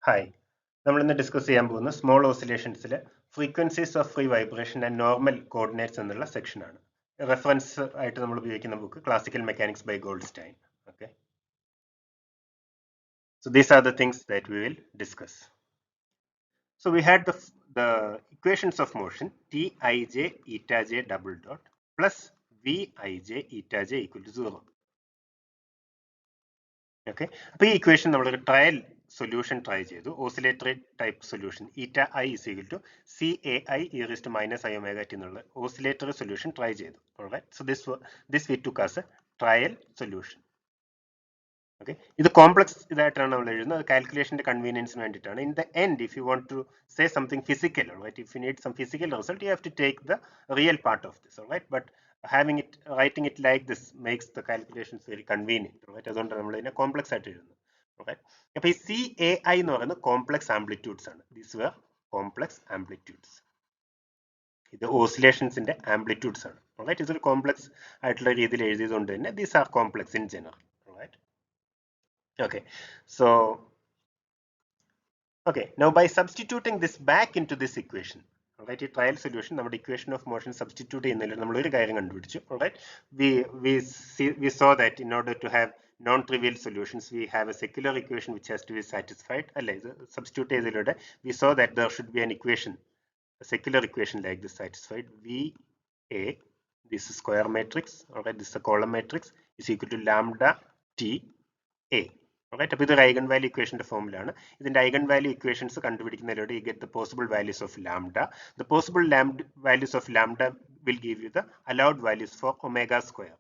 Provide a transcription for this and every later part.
Hi. നമ്മൾ ഇന്ന് discuss ചെയ്യാൻ പോകുന്ന സ്മോൾ ഓസിലേഷൻസിലെ frequencies of free vibration and normal coordinates എന്നുള്ള സെക്ഷനാണ്. റെഫറൻസ് ആയിട്ട് നമ്മൾ ഉപയോഗിക്കുന്ന book classical mechanics by Goldstein. Okay, so these are the things that we will discuss. So we had the equations of motion Tij eta j double dot plus Vij eta j equal to 0. Okay, അപ്പോൾ ഈ equation നമ്മളൊരു trial solution try ചെയ്തു. Oscillatory type solution eta I is equal to C A I E raise to minus I omega T എന്നുള്ള oscillatory solution try ചെയ്തു. So this we took as a trial solution. Okay, ഇത് complex ഇതായിട്ടാണ് നമ്മൾ എഴുതുന്നത്. അത് കാൽക്കുലേഷന്റെ കൺവീനിയൻസിന് വേണ്ടിയിട്ടാണ്. In the end, if you want to say something physical, if you need some physical result, you have to take the real part of this. But having it, writing it like this makes the calculations very convenient. അതുകൊണ്ടാണ് നമ്മൾ ഇതിനെ complex ആയിട്ട് എഴുതുന്നത്. അപ്പോൾ ഈ C A I എന്ന് പറയുന്നത് complex amplitudes ആണ്. These were complex amplitudes. ഇത് ഓസിലേഷൻസിന്റെ ആംപ്ലിറ്റ്യൂഡ്സ് ആണ്. ഇതൊരു കോംപ്ലക്സ് ആയിട്ടുള്ള രീതിയിൽ എഴുതിയതുകൊണ്ട് തന്നെ these are complex in general. Okay, so now by substituting this back into this equation, ഈ ട്രയൽ സൊല്യൂഷൻ നമ്മുടെ ഇക്വേഷൻ ഓഫ് മോഷൻ സബ്സ്റ്റിറ്റ്യൂട്ട് ചെയ്യുന്നതിൽ നമ്മൾ ഒരു കാര്യം കണ്ടുപിടിച്ചു. we saw that in order to have non-trivial solutions we have a secular equation which has to be satisfied. അല്ലേ, ഇത് substitute ചെയ്തതിലൂടെ we saw that there should be an equation, a secular equation like this satisfied. VA, this is square matrix, this is a column matrix, is equal to lambda T A. അപ്പോൾ ഇതൊരു eigen value ഇക്വേഷന്റെ ഫോമിലാണ്. ഇതിന്റെ eigen value equations കണ്ടുപിടിക്കുന്നതിലൂടെ you get the possible values of lambda. The possible values of lambda will give you the allowed values for omega square.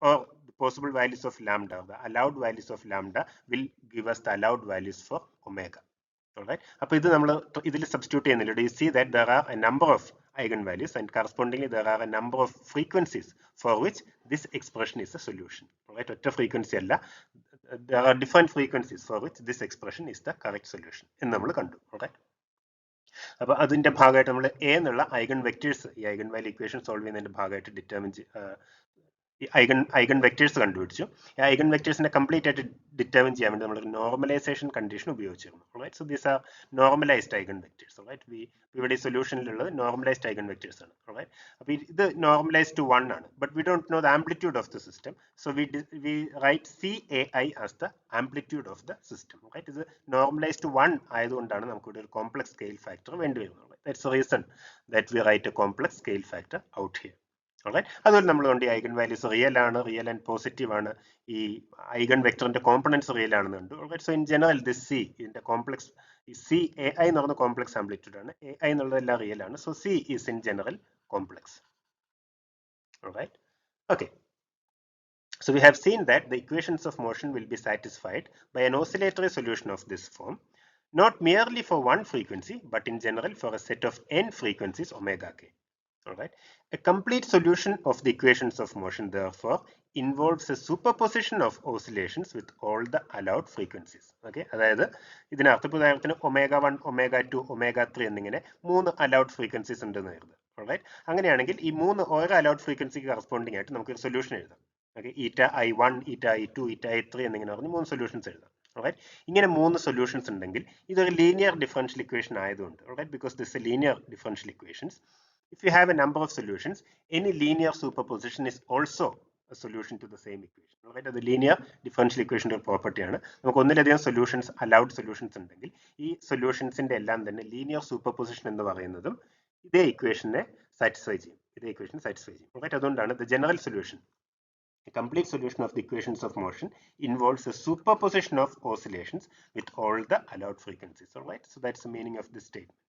Or the possible values of lambda, the allowed values of lambda will give us the allowed values for omega. അപ്പോൾ ഇത് നമ്മൾ ഇതിൽ substitute ചെയ്യുന്നതിലൂടെ you see that there are a number of eigenvalues and correspondingly there are a number of frequencies for which this expression is a solution. ഒറ്റ frequency അല്ല, there are different frequencies for which this expression is the correct solution എന്ന് നമ്മൾ കണ്ടു. അപ്പോൾ അതിന്റെ ഭാഗമായിട്ട് നമ്മൾ A എന്നുള്ള ഐഗൺ വെക്ടേഴ്സ്, ഈ ഐഗൺ വാല്യൂ ഇക്വേഷൻ സോൾവ് ചെയ്യുന്നതിന്റെ ഭാഗമായിട്ട് ഡിറ്റർമിൻ ഐഗൺ വെക്ടേഴ്സ് കണ്ടുപിടിച്ചു. ഈ ഐഗൺ വെക്ടേഴ്സിനെ കംപ്ലീറ്റ് ആയിട്ട് ഡിറ്റർമിൻ ചെയ്യാൻ വേണ്ടി നമ്മൾ നോർമലൈസേഷൻ കണ്ടീഷൻ ഉപയോഗിച്ചിരുന്നു. So these are normalised eigen vectors. ഇവിടെ ഈ സൊല്യൂഷനിലുള്ളത് നോർമലൈസ്ഡ് ഐഗൺ വെക്ടേഴ്സ് ആണ്. അപ്പോൾ ഇത് നോർമലൈസ്ഡ് ടു 1 ആണ്. But we don't know the amplitude of the system, so we write C A I as the amplitude of the system. ഇത് normalised to 1 ആയതുകൊണ്ടാണ് നമുക്ക് ഇവിടെ ഒരു കോംപ്ലക്സ് സ്കെയിൽ ഫാക്ടർ വേണ്ടി വരുന്നത്. That's the reason that we write a complex scale factor out here. അതുപോലെ നമ്മൾ കൊണ്ട് ഈ ഐഗൺ വാല്യൂസ് റിയൽ ആണ്, റിയൽ ആൻഡ് പോസിറ്റീവ് ആണ്, ഈ ഐഗൺ വെക്ടറിന്റെ കോമ്പണൻസ് റിയൽ ആണെന്ന് കണ്ടു. So in general this C, ഇതിന്റെ കോംപ്ലക്സ് സി എ ഐ എന്ന് പറയുന്ന കോംപ്ലക്സ് ആംപ്ലിറ്റ്യൂഡ് ആണ്. എ ഐ എന്നുള്ളതെല്ലാം റിയൽ ആണ്. So C is in general complex. Okay, so we have seen that the equations of motion will be satisfied by an oscillatory solution of this form, not merely for one frequency but in general for a set of n frequencies omega k. A complete solution of the equations of motion therefore involves a superposition of oscillations with all the allowed frequencies. അതായത് ഇതിനർത്ഥം ഉദാഹരണത്തിന് omega 1, omega 2, omega 3 എന്നിങ്ങനെ 3 allowed frequencies ഉണ്ടെന്ന് കരുതുക. അങ്ങനെയാണെങ്കിൽ ഈ 3 ഓരോ allowed ഫ്രീക്വൻസിക്ക് കറസ്പോണ്ടിങ് ആയിട്ട് നമുക്ക് ഒരു സൊല്യൂഷൻ എഴുതാം. ഈറ്റ i1, ഈറ്റ i2, ഈറ്റ i3 എന്നിങ്ങനെ പറഞ്ഞ് 3 സൊല്യൂഷൻസ് എഴുതാം. ഇങ്ങനെ 3 സൊല്യൂഷൻസ് ഉണ്ടെങ്കിൽ ഇതൊരു ലീനിയർ ഡിഫറൻഷ്യൽ ഇക്വേഷൻ ആയതുകൊണ്ട്, because this is a linear differential equations, if you have a number of solutions, any linear superposition is also a solution to the same equation. അത് linear differential ഇക്വേഷന്റെ ഒരു property ആണ്. നമുക്ക് ഒന്നിലധികം solutions, allowed solutions ഉണ്ടെങ്കിൽ ഈ സൊല്യൂഷൻസിന്റെ എല്ലാം തന്നെ ലീനിയർ സൂപ്പർപൊസിഷൻ എന്ന് പറയുന്നതും ഇതേ ഇക്വേഷനെ സാറ്റിസ്ഫൈ ചെയ്യും. അതുകൊണ്ടാണ് the general solution, a complete solution of the equations of motion involves a superposition of oscillations with all the allowed frequencies. So that's the meaning of this statement.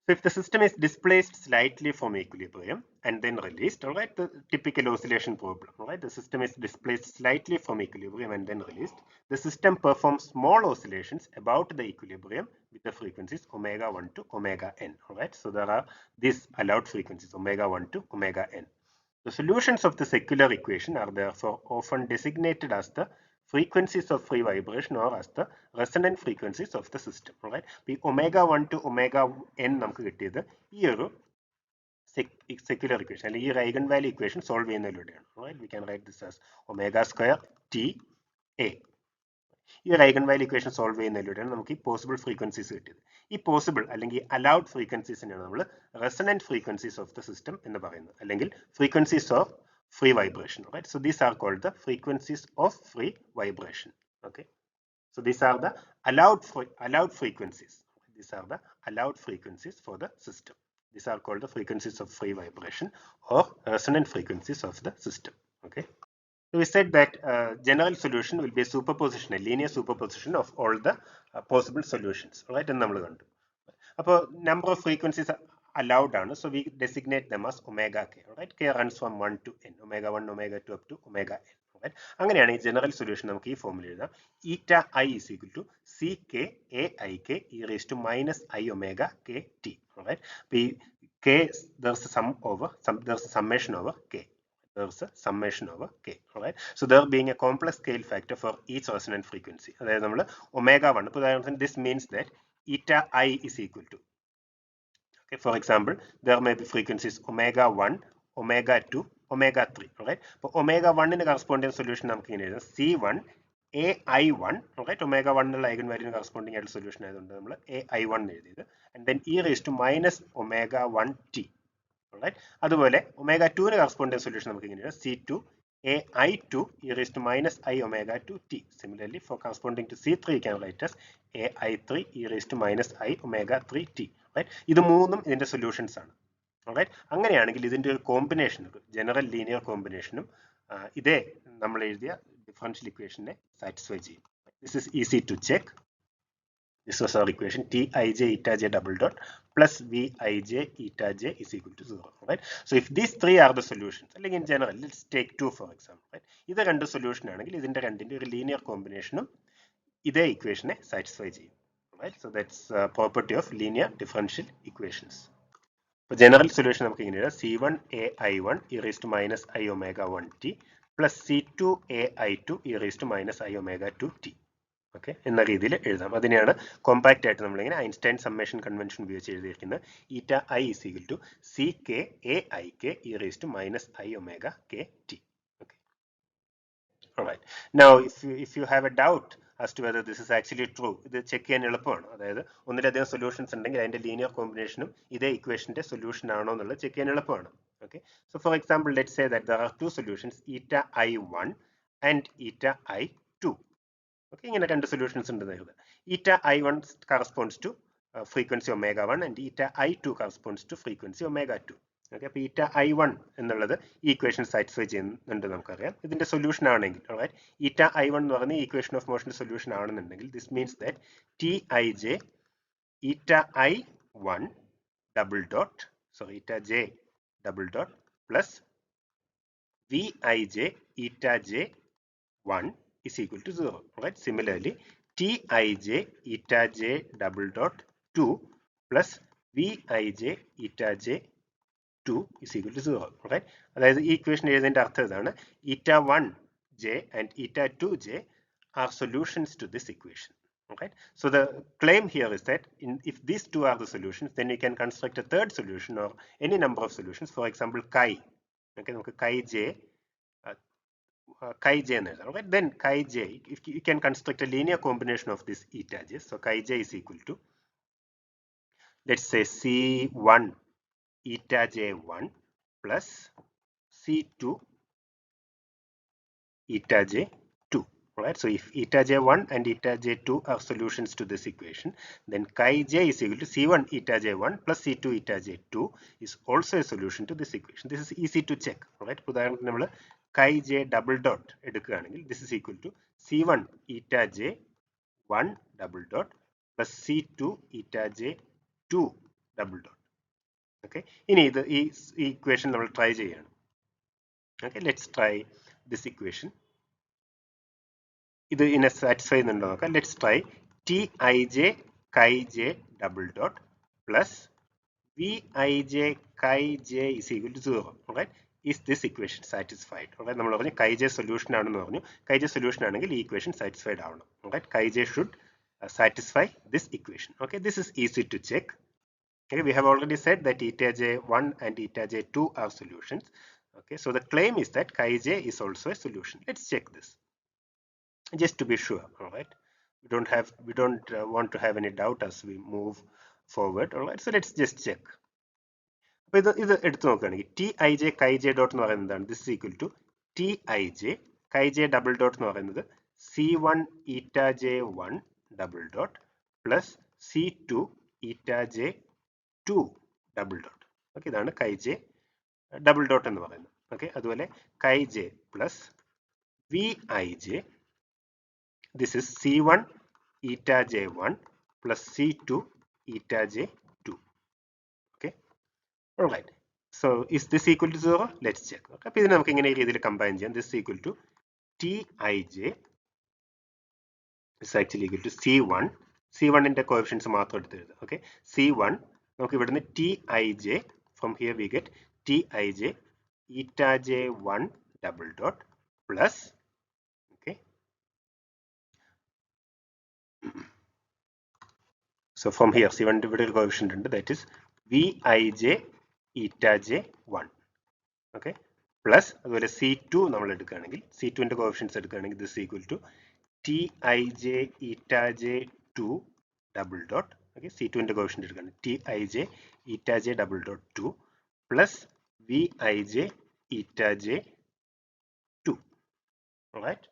So if the system is displaced slightly from equilibrium and then released, the typical oscillation problem, the system is displaced slightly from equilibrium and then released, the system performs small oscillations about the equilibrium with the frequencies omega 1 to omega n. So there are these allowed frequencies omega 1 to omega n. The solutions of the secular equation are therefore often designated as the frequencies of free vibration or as the resonant frequencies of the system. ഈ omega 1 to omega n നമുക്ക് കിട്ടിയത് ഈ ഒരു secular equation അല്ലെങ്കിൽ ഈ eigen value equation solve ചെയ്യുന്നതിലൂടെയാണ്. We can write this as omega square t a. ഈ ഒരു ഐഗൺ വാല്യൂ ഇക്വേഷൻ സോൾവ് ചെയ്യുന്നതിലൂടെയാണ് നമുക്ക് ഈ പോസിബിൾ ഫ്രീക്വൻസീസ് കിട്ടിയത്. ഈ പോസിബിൾ അല്ലെങ്കിൽ അലൗഡ് ഫ്രീക്വൻസീസിനെയാണ് നമ്മൾ resonant frequencies of the system എന്ന് പറയുന്നത്, അല്ലെങ്കിൽ frequencies of free vibration. Right? So these are called the frequencies of free vibration. Okay. So these are the allowed frequencies. These are the allowed frequencies for the system. These are called the frequencies of free vibration or resonant frequencies of the system. Okay. So we said that general solution will be a superposition, a linear superposition of all the possible solutions. Right? And നമ്മൾ കണ്ടു. അപ്പോൾ number of frequencies allowed ആണ്. So we designate them as omega k. Right? K runs from 1 to n. Omega 1, omega 2 up to omega n. Right? അങ്ങനെയാണ് ഈ general solution നമുക്ക് ഈ ഫോമിൽ എഴുതാം. Eta I is equal to c k a i k e raised to minus I omega k t. Right? അപ്പോൾ ഈ k, there's a summation over k. There's a summation over k. Alright. So there being a complex scale factor for each resonant frequency. അതായത് നമ്മൾ omega 1. ഇപ്പോൾ ഉദാഹരണത്തിന് this means that eta I is equal to. Okay. For example, there may be frequencies omega 1, omega 2, omega 3. Alright. അപ്പോൾ omega 1 corresponding solution നമുക്ക് ഇങ്ങനെ എഴുതാം. C1 AI1. Alright. Omega 1 ഉള്ള eigen വാല്യൂവിന് corresponding ആയിട്ടുള്ള സൊല്യൂഷൻ ആയതുകൊണ്ട് നമ്മൾ AI1 എഴുതിയത്. And then e raised to minus omega 1 t. Alright. അതുപോലെ omega 2 ന് corresponding solution നമുക്ക് ഇങ്ങനെ എഴുതാം. C2 AI2 e raised to minus I omega 2 t. Similarly, for corresponding to C3 you can write as AI3 e raised to minus I omega 3 t. Right? ഇത് മൂന്നും ഇതിന്റെ solutions ആണ്. Alright. അങ്ങനെയാണെങ്കിൽ ഇതിന്റെ ഒരു കോമ്പിനേഷൻ, ജനറൽ ലീനിയർ കോമ്പിനേഷനും ഇതേ നമ്മൾ എഴുതിയ ഡിഫറൻഷ്യൽ ഇക്വേഷനെ സാറ്റിസ്ഫൈ ചെയ്യും. This is easy to check. This was our equation Tij eta j double dot plus Vij eta j is equal to 0. Right? So if these three are the solutions, like in general, let's take 2 for example. Right? ഇത് രണ്ട് solution ആണെങ്കിൽ ഇതിന്റെ രണ്ടിന്റെ ഒരു linear കോമ്പിനേഷനും ഇതേ ഇക്വേഷനെ satisfy ചെയ്യും. Right? So that's property of linear differential equations. For general solution നമുക്ക് ഇങ്ങനെ എഴുതാം. C1 AI1 e raised to minus I omega 1 t plus C2 AI2 e raised to minus I omega 2 t. Okay എന്ന രീതിയിൽ എഴുതാം. അതിനെയാണ് compact ആയിട്ട് നമ്മളിങ്ങനെ Einstein summation convention ഉപയോഗിച്ച് എഴുതിയിരിക്കുന്നത്. Eta I is equal to C K A I K E raise to minus I omega K T. Okay. Alright. Now if you have a doubt as to whether this is actually true, ഇത് check ചെയ്യാൻ എളുപ്പമാണ്. അതായത് ഒന്നിലധികം solutions ഉണ്ടെങ്കിൽ അതിന്റെ linear കോമ്പിനേഷനും ഇതേ ഇക്വേഷന്റെ സൊല്യൂഷൻ ആണോ എന്നുള്ളത് ചെക്ക് ചെയ്യാൻ എളുപ്പമാണ്. Okay. So for example, let's say that there are two solutions, eta I1 and eta I2. Okay, ഇങ്ങനെ രണ്ട് സൊല്യൂഷൻസ് ഉണ്ടെന്ന് കരുതുക. ഈറ്റ I1 corresponds to frequency omega 1 and ഈറ്റ I2 corresponds to frequency omega 2. Okay, അപ്പോൾ ഈറ്റ I1 എന്നുള്ളത് ഈ ഇക്വേഷൻ സാറ്റിസ്ഫൈ ചെയ്യുന്നുണ്ട് നമുക്കറിയാം. ഇതിന്റെ സൊല്യൂഷൻ ആണെങ്കിൽ, alright, ഈറ്റ I1 എന്ന് പറയുന്ന ഈക്വേഷൻ ഓഫ് മോഷന്റെ സൊല്യൂഷൻ ആണെന്നുണ്ടെങ്കിൽ this means that Tij ഈറ്റ I1 double dot, sorry, ഈറ്റ j double dot plus Vij ഈറ്റ j1 is equal to 0. Right? Similarly, Tij eta j double dot 2 plus Vij eta j 2 is equal to 0. Right? അതായത് ഈ equation എഴുതേണ്ട അർത്ഥം ഇതാണ്. Eta 1j and eta 2j are solutions to this equation. Right? So the claim here is that if these two are the solutions, then you can construct a third solution or any number of solutions. For example, chi. Okay, നമുക്ക് chi j chi j. Right? Then chi j, if you can construct a linear combination of this eta j. So chi j is equal to, let's say, C1 eta j1 plus C2 eta j2. Right? So if eta j1 and eta j2 are solutions to this equation, then chi j is equal to C1 eta j1 plus C2 eta j2 is also a solution to this equation. This is easy to check. Right? ഉദാഹരണത്തിന് നമ്മൾ chi j double dot എടുക്കുകയാണെങ്കിൽ this is equal to C1 eta j1 double dot plus C2 eta j2 double dot. Okay. ഇനി ഇത് ഈ equation നമ്മൾ try ചെയ്യാണ്. Okay, let's try this equation. ഇത് ഇതിനെ സാറ്റിസ്ഫൈ ചെയ്യുന്നുണ്ടോ നോക്കാം. Let's try Tij chi j double dot plus Vij chi j is equal to 0. Right? Is this equation satisfied? Alright, നമ്മൾ പറഞ്ഞു chi j solution ആണെന്ന് പറഞ്ഞു. Chi j solution ആണെങ്കിൽ ഈ equation satisfied ആവണം. Alright, chi j should satisfy this equation. Okay, this is easy to check. Okay, we have already said that eta j1 and eta j2 are solutions. Okay, so the claim is that chi j is also a solution. Let's check this just to be sure. Alright, we don't want to have any doubt as we move forward. All right, so let's just check. അപ്പോൾ ഇത് എടുത്തു നോക്കുകയാണെങ്കിൽ T I J chi J dot എന്ന് പറയുന്നത് എന്താണ്? This equal to T I J chi J double dot എന്ന് പറയുന്നത് C one eta J one double dot plus C two eta J two double dot. Okay, ഇതാണ് chi J double dot എന്ന് പറയുന്നത്. Okay, അതുപോലെ chi J plus V I J, this is C one eta J one plus C two eta J two. Okay, alright. So is this equal to 0? Let's check. Okay, അപ്പോൾ ഇതിനെ നമുക്ക് ഇങ്ങനെ ഈ രീതിയിൽ combine ചെയ്യാം. This is equal to Tij is actually equal to C1. C1 ന്റെ coefficients മാത്രം എടുത്ത് എഴുതുക. Okay, C1 നമുക്ക് ഇവിടുന്ന് Tij, from here we get Tij eta j1 double dot plus, okay, so from here C1 ന്റെ ഇവിടെ ഒരു കോഎഫിഷ്യന്റ് ഉണ്ട്, that is Vij eta j1. Okay, plus അതുപോലെ C2 നമ്മൾ എടുക്കുകയാണെങ്കിൽ C2 ന്റെ കോഎഫിഷ്യൻസ് എടുക്കുകയാണെങ്കിൽ this equal to Tij eta j2 double dot. Okay, C2 ന്റെ കോഎഫിഷ്യന്റ് എടുക്കുകയാണെങ്കിൽ Tij eta j double dot 2 plus Vij eta j2. Alright.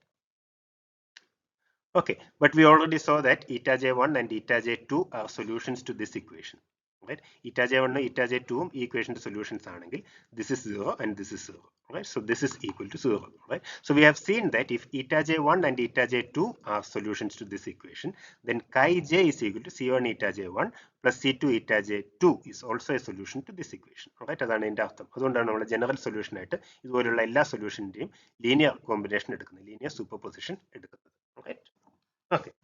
Okay, but we already saw that eta j1 and eta j2 are solutions to this equation. Right, eta j1 and eta j2 equation solutions ആണെങ്കിൽ this is 0 and this is 0. Right, so this is equal to 0. Right, so we have seen that if eta j1 and eta j2 are solutions to this equation, then chi j is equal to c1 eta j1 plus c2 eta j2 is also a solution to this equation. Right, അതാണ് ഇതിന്റെ അർത്ഥം. അതുകൊണ്ടാണ് നമ്മൾ general solution ആയിട്ട് ഇതുപോലുള്ള എല്ലാ സൊല്യൂഷന്റെയും linear combination എടുക്കുന്നത്, linear superposition എടുക്കുന്നത്. Right, okay.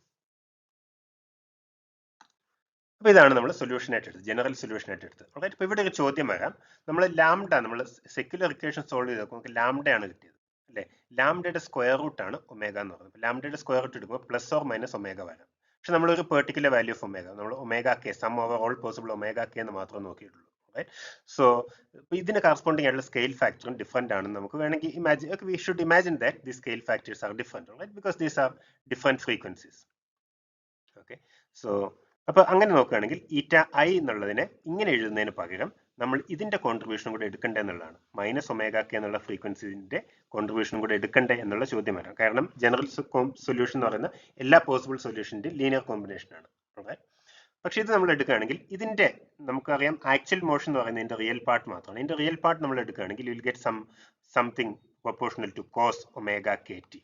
അപ്പോൾ ഇതാണ് നമ്മൾ സൊല്യൂഷൻ ആയിട്ട് എടുത്തത്, ജനറൽ സൊല്യൂഷൻ ആയിട്ട് എടുത്തത്. ഓൾറൈറ്റ്, ഇപ്പോൾ ഇവിടെ ഒരു ചോദ്യം വരാം. നമ്മൾ ലാംഡ, നമ്മൾ സെക്യുലർ ഇക്വേഷൻ സോൾവ് ചെയ്ത് നോക്കുമ്പോൾ നമുക്ക് ലാംഡയാണ് കിട്ടിയത് അല്ലേ? ലാംഡയുടെ സ്ക്വയർ റൂട്ട് ആണ് ഒമേഗ എന്ന് പറയുന്നത്. ലാംഡയുടെ സ്ക്വയർ റൂട്ട് എടുക്കുമ്പോൾ പ്ലസ് ഓർ മൈനസ് ഒമേഗ വരാം. പക്ഷെ നമ്മളൊരു പെർട്ടിക്കുലർ വാല്യൂ ഓഫ് ഒമേഗ, നമ്മൾ omega K, sum over all possible omega K എന്ന് മാത്രമേ നോക്കിയിട്ടുള്ളൂ. റൈറ്റ്, സോ ഇതിന് കറസ്പോണ്ടിങ് ആയിട്ടുള്ള സ്കെയിൽ ഫാക്ടറും ഡിഫറെന്റ് ആണെന്ന് നമുക്ക് വേണമെങ്കിൽ imagine. Okay, we should imagine that the scale factors are different, right, because these are different frequencies. Okay, so അപ്പോൾ അങ്ങനെ നോക്കുകയാണെങ്കിൽ ഈറ്റ ഐ എന്നുള്ളതിനെ ഇങ്ങനെ എഴുതുന്നതിന് പകരം നമ്മൾ ഇതിന്റെ കോൺട്രിബ്യൂഷനും കൂടെ എടുക്കണ്ടേ എന്നുള്ളതാണ്. മൈനസ് ഒമേഗ കെ എന്നുള്ള ഫ്രീക്വൻസിന്റെ കോൺട്രിബ്യൂഷനും കൂടെ എടുക്കണ്ടേ എന്നുള്ള ചോദ്യം വരാം. കാരണം ജനറൽ സൊല്യൂഷൻ എന്ന് പറയുന്ന എല്ലാ പോസിബിൾ സൊല്യൂഷന്റെ ലീനിയർ കോമ്പിനേഷൻ ആണ്. പക്ഷെ ഇത് നമ്മൾ എടുക്കുകയാണെങ്കിൽ ഇതിന്റെ നമുക്കറിയാം ആക്ച്വൽ മോഷൻ എന്ന് പറയുന്നത് ഇതിന്റെ റിയൽ പാർട്ട് മാത്രമാണ്. ഇതിന്റെ റിയൽ പാർട്ട് നമ്മൾ എടുക്കുകയാണെങ്കിൽ you will get something proportional to cos omega K T.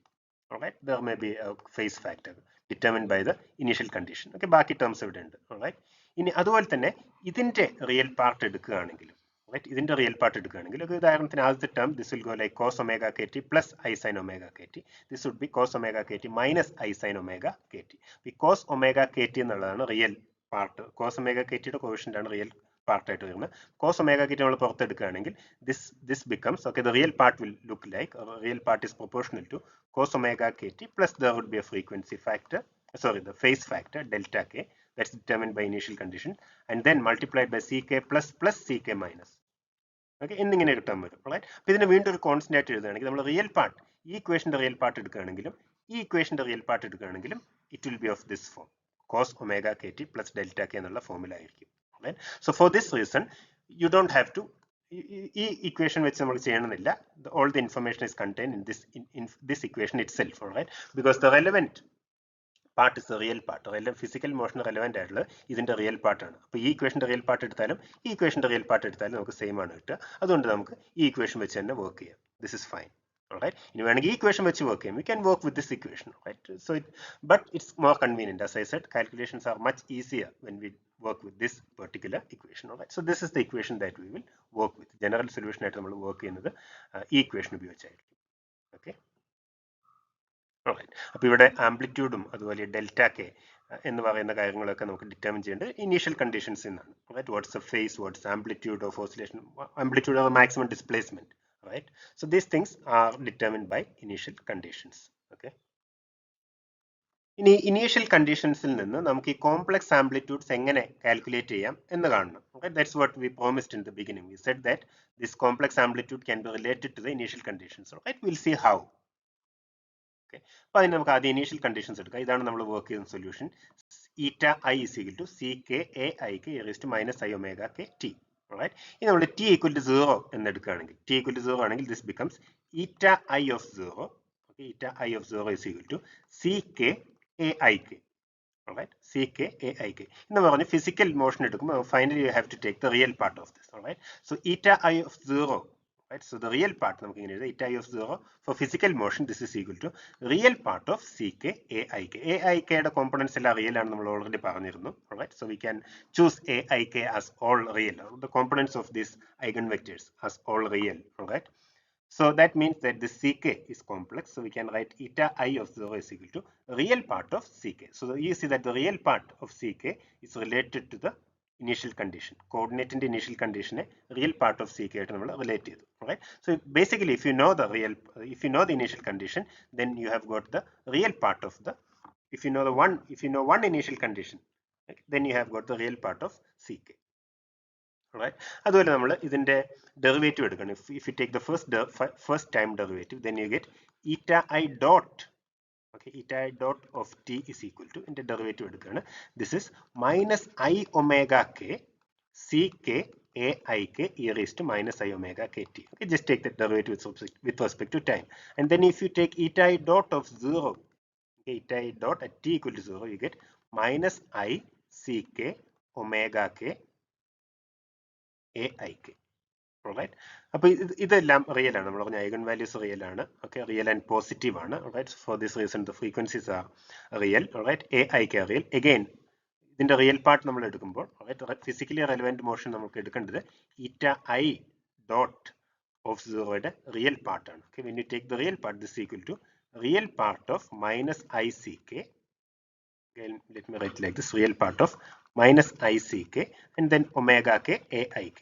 Alright, there may be a phase factor determined by the initial condition. Okay, ബാക്കി ടേംസ് ഇവിടെ ഉണ്ട്. Alright, ഇനി അതുപോലെ തന്നെ ഇതിന്റെ റിയൽ പാർട്ട് എടുക്കുകയാണെങ്കിലും, റൈറ്റ്, ഇതിന്റെ റിയൽ പാർട്ട് എടുക്കുകയാണെങ്കിൽ ഒരു ഉദാഹരണത്തിന് ആദ്യത്തെ term this will go like cos omega K T plus I sine omega K T. This would be cos omega K T minus I sine omega K T. ഈ cos omega K T എന്നുള്ളതാണ് real part. Cos omega K ടിയുടെ quotient ആണ് real പാർട്ടായിട്ട് വരുന്നത്. Cos omega K T നമ്മൾ പുറത്തെടുക്കുകയാണെങ്കിൽ this becomes, okay, the real part will look like, real part is proportional to cos omega kt plus there would be a frequency factor, sorry, the phase factor delta k, that's determined by initial condition, and then multiplied by ck plus plus ck minus. Okay, എന്നിങ്ങനെ കിട്ടാൻ വരും. Right, അപ്പോൾ ഇതിനെ വീണ്ടും ഒരു constant ആയിട്ട് എഴുതുകയാണെങ്കിൽ നമ്മൾ റിയൽ പാർട്ട്, ഈ ഇക്വേഷന്റെ റിയൽ പാർട്ട് എടുക്കുകയാണെങ്കിലും ഈ ഇക്വേഷന്റെ റിയൽ പാർട്ട് എടുക്കുകയാണെങ്കിലും it will be of this form, cos omega kt plus delta k എന്നുള്ള ഫോമിലായിരിക്കും. Right, so for this reason you don't have to ഈ ഇക്വേഷൻ വെച്ച് നമ്മൾ ചെയ്യണമെന്നില്ല. All the information is contain in this equation itself. Alright, because the relevant part is the real part. Physical motion relevant ആയിട്ടുള്ളത് ഇതിന്റെ real പാർട്ടാണ്. അപ്പോൾ ഈ ഇക്വേഷന്റെ റിയൽ പാർട്ട് എടുത്താലും ഈ ഇക്വേഷന്റെ റിയൽ പാർട്ട് എടുത്താലും നമുക്ക് സെയിം ആണ് കിട്ടുക. അതുകൊണ്ട് നമുക്ക് ഈ ഇക്വേഷൻ വെച്ച് തന്നെ വർക്ക് ചെയ്യാം. This is fine. Alright, ഇനി വേണമെങ്കിൽ ഈ ഇക്വേഷൻ വെച്ച് വർക്ക് ചെയ്യാം. We can work with this equation, right? So but it's more convenient. As I said, calculations are much easier when we work with this particular equation. Alright, so this is the equation that we will work with. General solution ആയിട്ട് നമ്മൾ work ചെയ്യുന്നത് ഈ equation ഉപയോഗിച്ചായിരിക്കും. Okay, അപ്പോൾ ഇവിടെ ആംപ്ലിറ്റ്യൂഡും അതുപോലെ delta K എന്ന് പറയുന്ന കാര്യങ്ങളൊക്കെ നമുക്ക് ഡിറ്റർമിൻ ചെയ്യേണ്ടത് ഇനീഷ്യൽ കണ്ടീഷൻസിൽ നിന്നാണ്. Right, what's the phase, what's amplitude of oscillation, amplitude of maximum displacement. Right, so these things are determined by initial conditions. Okay, ഇനി ഇനീഷ്യൽ കണ്ടീഷൻസിൽ നിന്ന് നമുക്ക് ഈ കോംപ്ലക്സ് ആംപ്ലിറ്റ്യൂഡ്സ് എങ്ങനെ കാൽക്കുലേറ്റ് ചെയ്യാം എന്ന് കാണണം. Okay, that's what we promised in the beginning. We said that this complex amplitude can be related to the initial conditions. Right, we'll see how. Okay, അപ്പോൾ അതിന് നമുക്ക് ആദ്യം ഇനീഷ്യൽ കണ്ടീഷൻസ് എടുക്കാം. ഇതാണ് നമ്മൾ വർക്ക് ചെയ്യുന്ന solution. Eta I is equal to C K A ഐക്ക് e raise to minus I omega K T. Right, ഇനി നമ്മൾ ടി ഈക്വൽ ടു 0 എന്ന് എടുക്കുകയാണെങ്കിൽ, ടി ഈക്വൽ ടു 0 ആണെങ്കിൽ this becomes eta I of 0. Okay, eta I of 0 is equal to C K A I K. Alright, Ck Aik. In the physical motion, finally you have to take the real part of this. Alright, so eta I of 0. Right, so the real part, eta I of 0 for physical motion, this is equal to real part of Ck Aik. Aik the components are real and already parnirno. Alright, so we can choose Aik as all real. The components of these eigenvectors as all real. Alright. So that means that this Ck is complex. So we can write eta I of 0 is equal to real part of Ck. So you see that the real part of Ck is related to the initial condition. Coordinate in the initial condition, real part of Ck related. Right? So basically, if you know the initial condition, then you have got the real part of the. If you know one initial condition, okay, then you have got the real part of Ck. Right, അതുപോലെ നമ്മൾ ഇതിന്റെ derivative എടുക്കണം. If you take the first time derivative, then you get eta I dot. Okay, eta I dot of t is equal to, in the derivative എടുക്കുകയാണ്, this is minus I omega k c k a I k e raised to minus I omega k t. Okay, just take the derivative with respect to time, and then if you take eta I dot of 0, okay, eta I dot at t equal to 0, you get minus I c k omega k a I k. Alright, അപ്പോൾ ഇതെല്ലാം real ആണ്. നമ്മൾ പറഞ്ഞ eigenvalues real ആണ്. ഓക്കെ, real and positive ആണ്. Right, for this reason the frequencies are real. Right, A I K real. Again ഇതിന്റെ real part നമ്മൾ എടുക്കുമ്പോൾ, റൈറ്റ്, ഫിസിക്കലി റെലവെന്റ് മോഷൻ നമുക്ക് എടുക്കേണ്ടത് ഈറ്റ ഐ ഡോട്ട് ഓഫ് സീറോയുടെ റിയൽ പാർട്ടാണ്. Okay, when you take the real part, this equal to real part of minus I C K. Again, let me write like this, real part of minus I C K and then omega K A I K.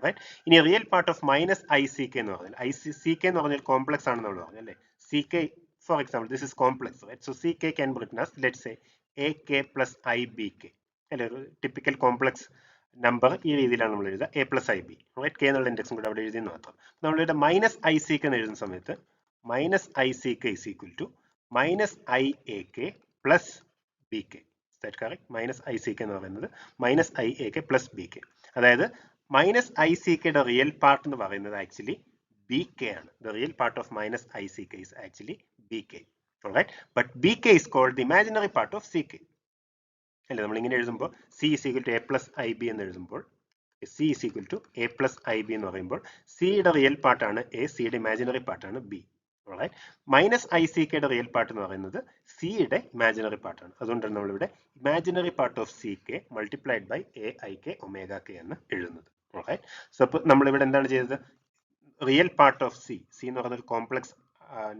Right? In a real part of minus I C K, I C K is complex. C K, for example, this is complex, right? So C K can be written as, let's say, A K plus I B K. Typical complex number A plus I B. Right? K index minus I C K minus I C K is equal to minus I A K plus bk. Is that correct? Minus ick എന്ന് പറയുന്നത് minus iak plus bk. അതായത് minus ick യുടെ real part എന്ന് പറയുന്നത് actually bk ആണ്. The real part of minus ick is actually bk. Alright, but bk is called the imaginary part of ck. അല്ലേ, നമ്മൾ ഇങ്ങനെ എഴുതുമ്പോൾ c is equal to a plus ib എന്ന് എഴുതുമ്പോൾ c is equal to a plus ib എന്ന് പറയുമ്പോൾ c യുടെ real part ആണ് a, c യുടെ imaginary part ആണ് b. Alright, minus ick യുടെ റിയൽ പാർട്ട് എന്ന് പറയുന്നത് c യുടെ ഇമാജിനറി പാർട്ടാണ്. അതുകൊണ്ടാണ് നമ്മളിവിടെ imaginary part of ck multiplied by A I K omega K എന്ന് എഴുതുന്നത്. Alright, സോ അപ്പോൾ നമ്മളിവിടെ എന്താണ് ചെയ്തത്, റിയൽ പാർട്ട് ഓഫ് c എന്ന് പറയുന്ന ഒരു കോംപ്ലക്സ്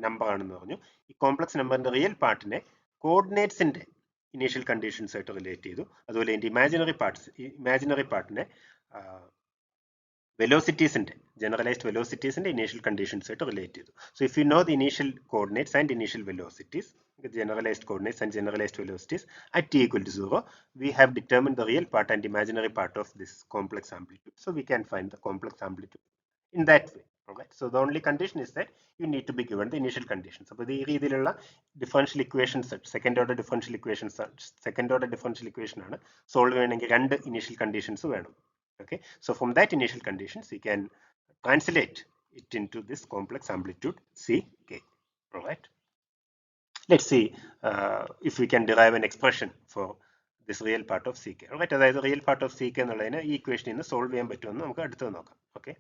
നമ്പർ ആണെന്ന് പറഞ്ഞു. ഈ കോംപ്ലക്സ് നമ്പറിന്റെ റിയൽ പാർട്ടിനെ കോർഡിനേറ്റ്സിന്റെ ഇനീഷ്യൽ കണ്ടീഷൻസ് ആയിട്ട് റിലേറ്റ് ചെയ്തു. അതുപോലെ ഇതിന്റെ imaginary പാർട്ടിനെ velocities in generalized velocities in the initial conditions set related. So if you know the initial coordinates and initial velocities, generalized coordinates and generalized velocities at t equal to 0, we have determined the real part and imaginary part of this complex amplitude. So we can find the complex amplitude in that way. Alright, so the only condition is that you need to be given the initial conditions. So the differential equations, second order differential equations, ആണ് solve ചെയ്യണമെങ്കിൽ രണ്ട് initial conditions വേണം. Okay, so from that initial conditions, we can translate it into this complex amplitude Ck. All right. Let's see if we can derive an expression for this real part of Ck. All right, that is the real part of Ck എന്നുള്ളതിനെ ഈ equation solve ചെയ്യാൻ പറ്റുമെന്ന് നമുക്ക് അടുത്ത് നോക്കാം. Okay.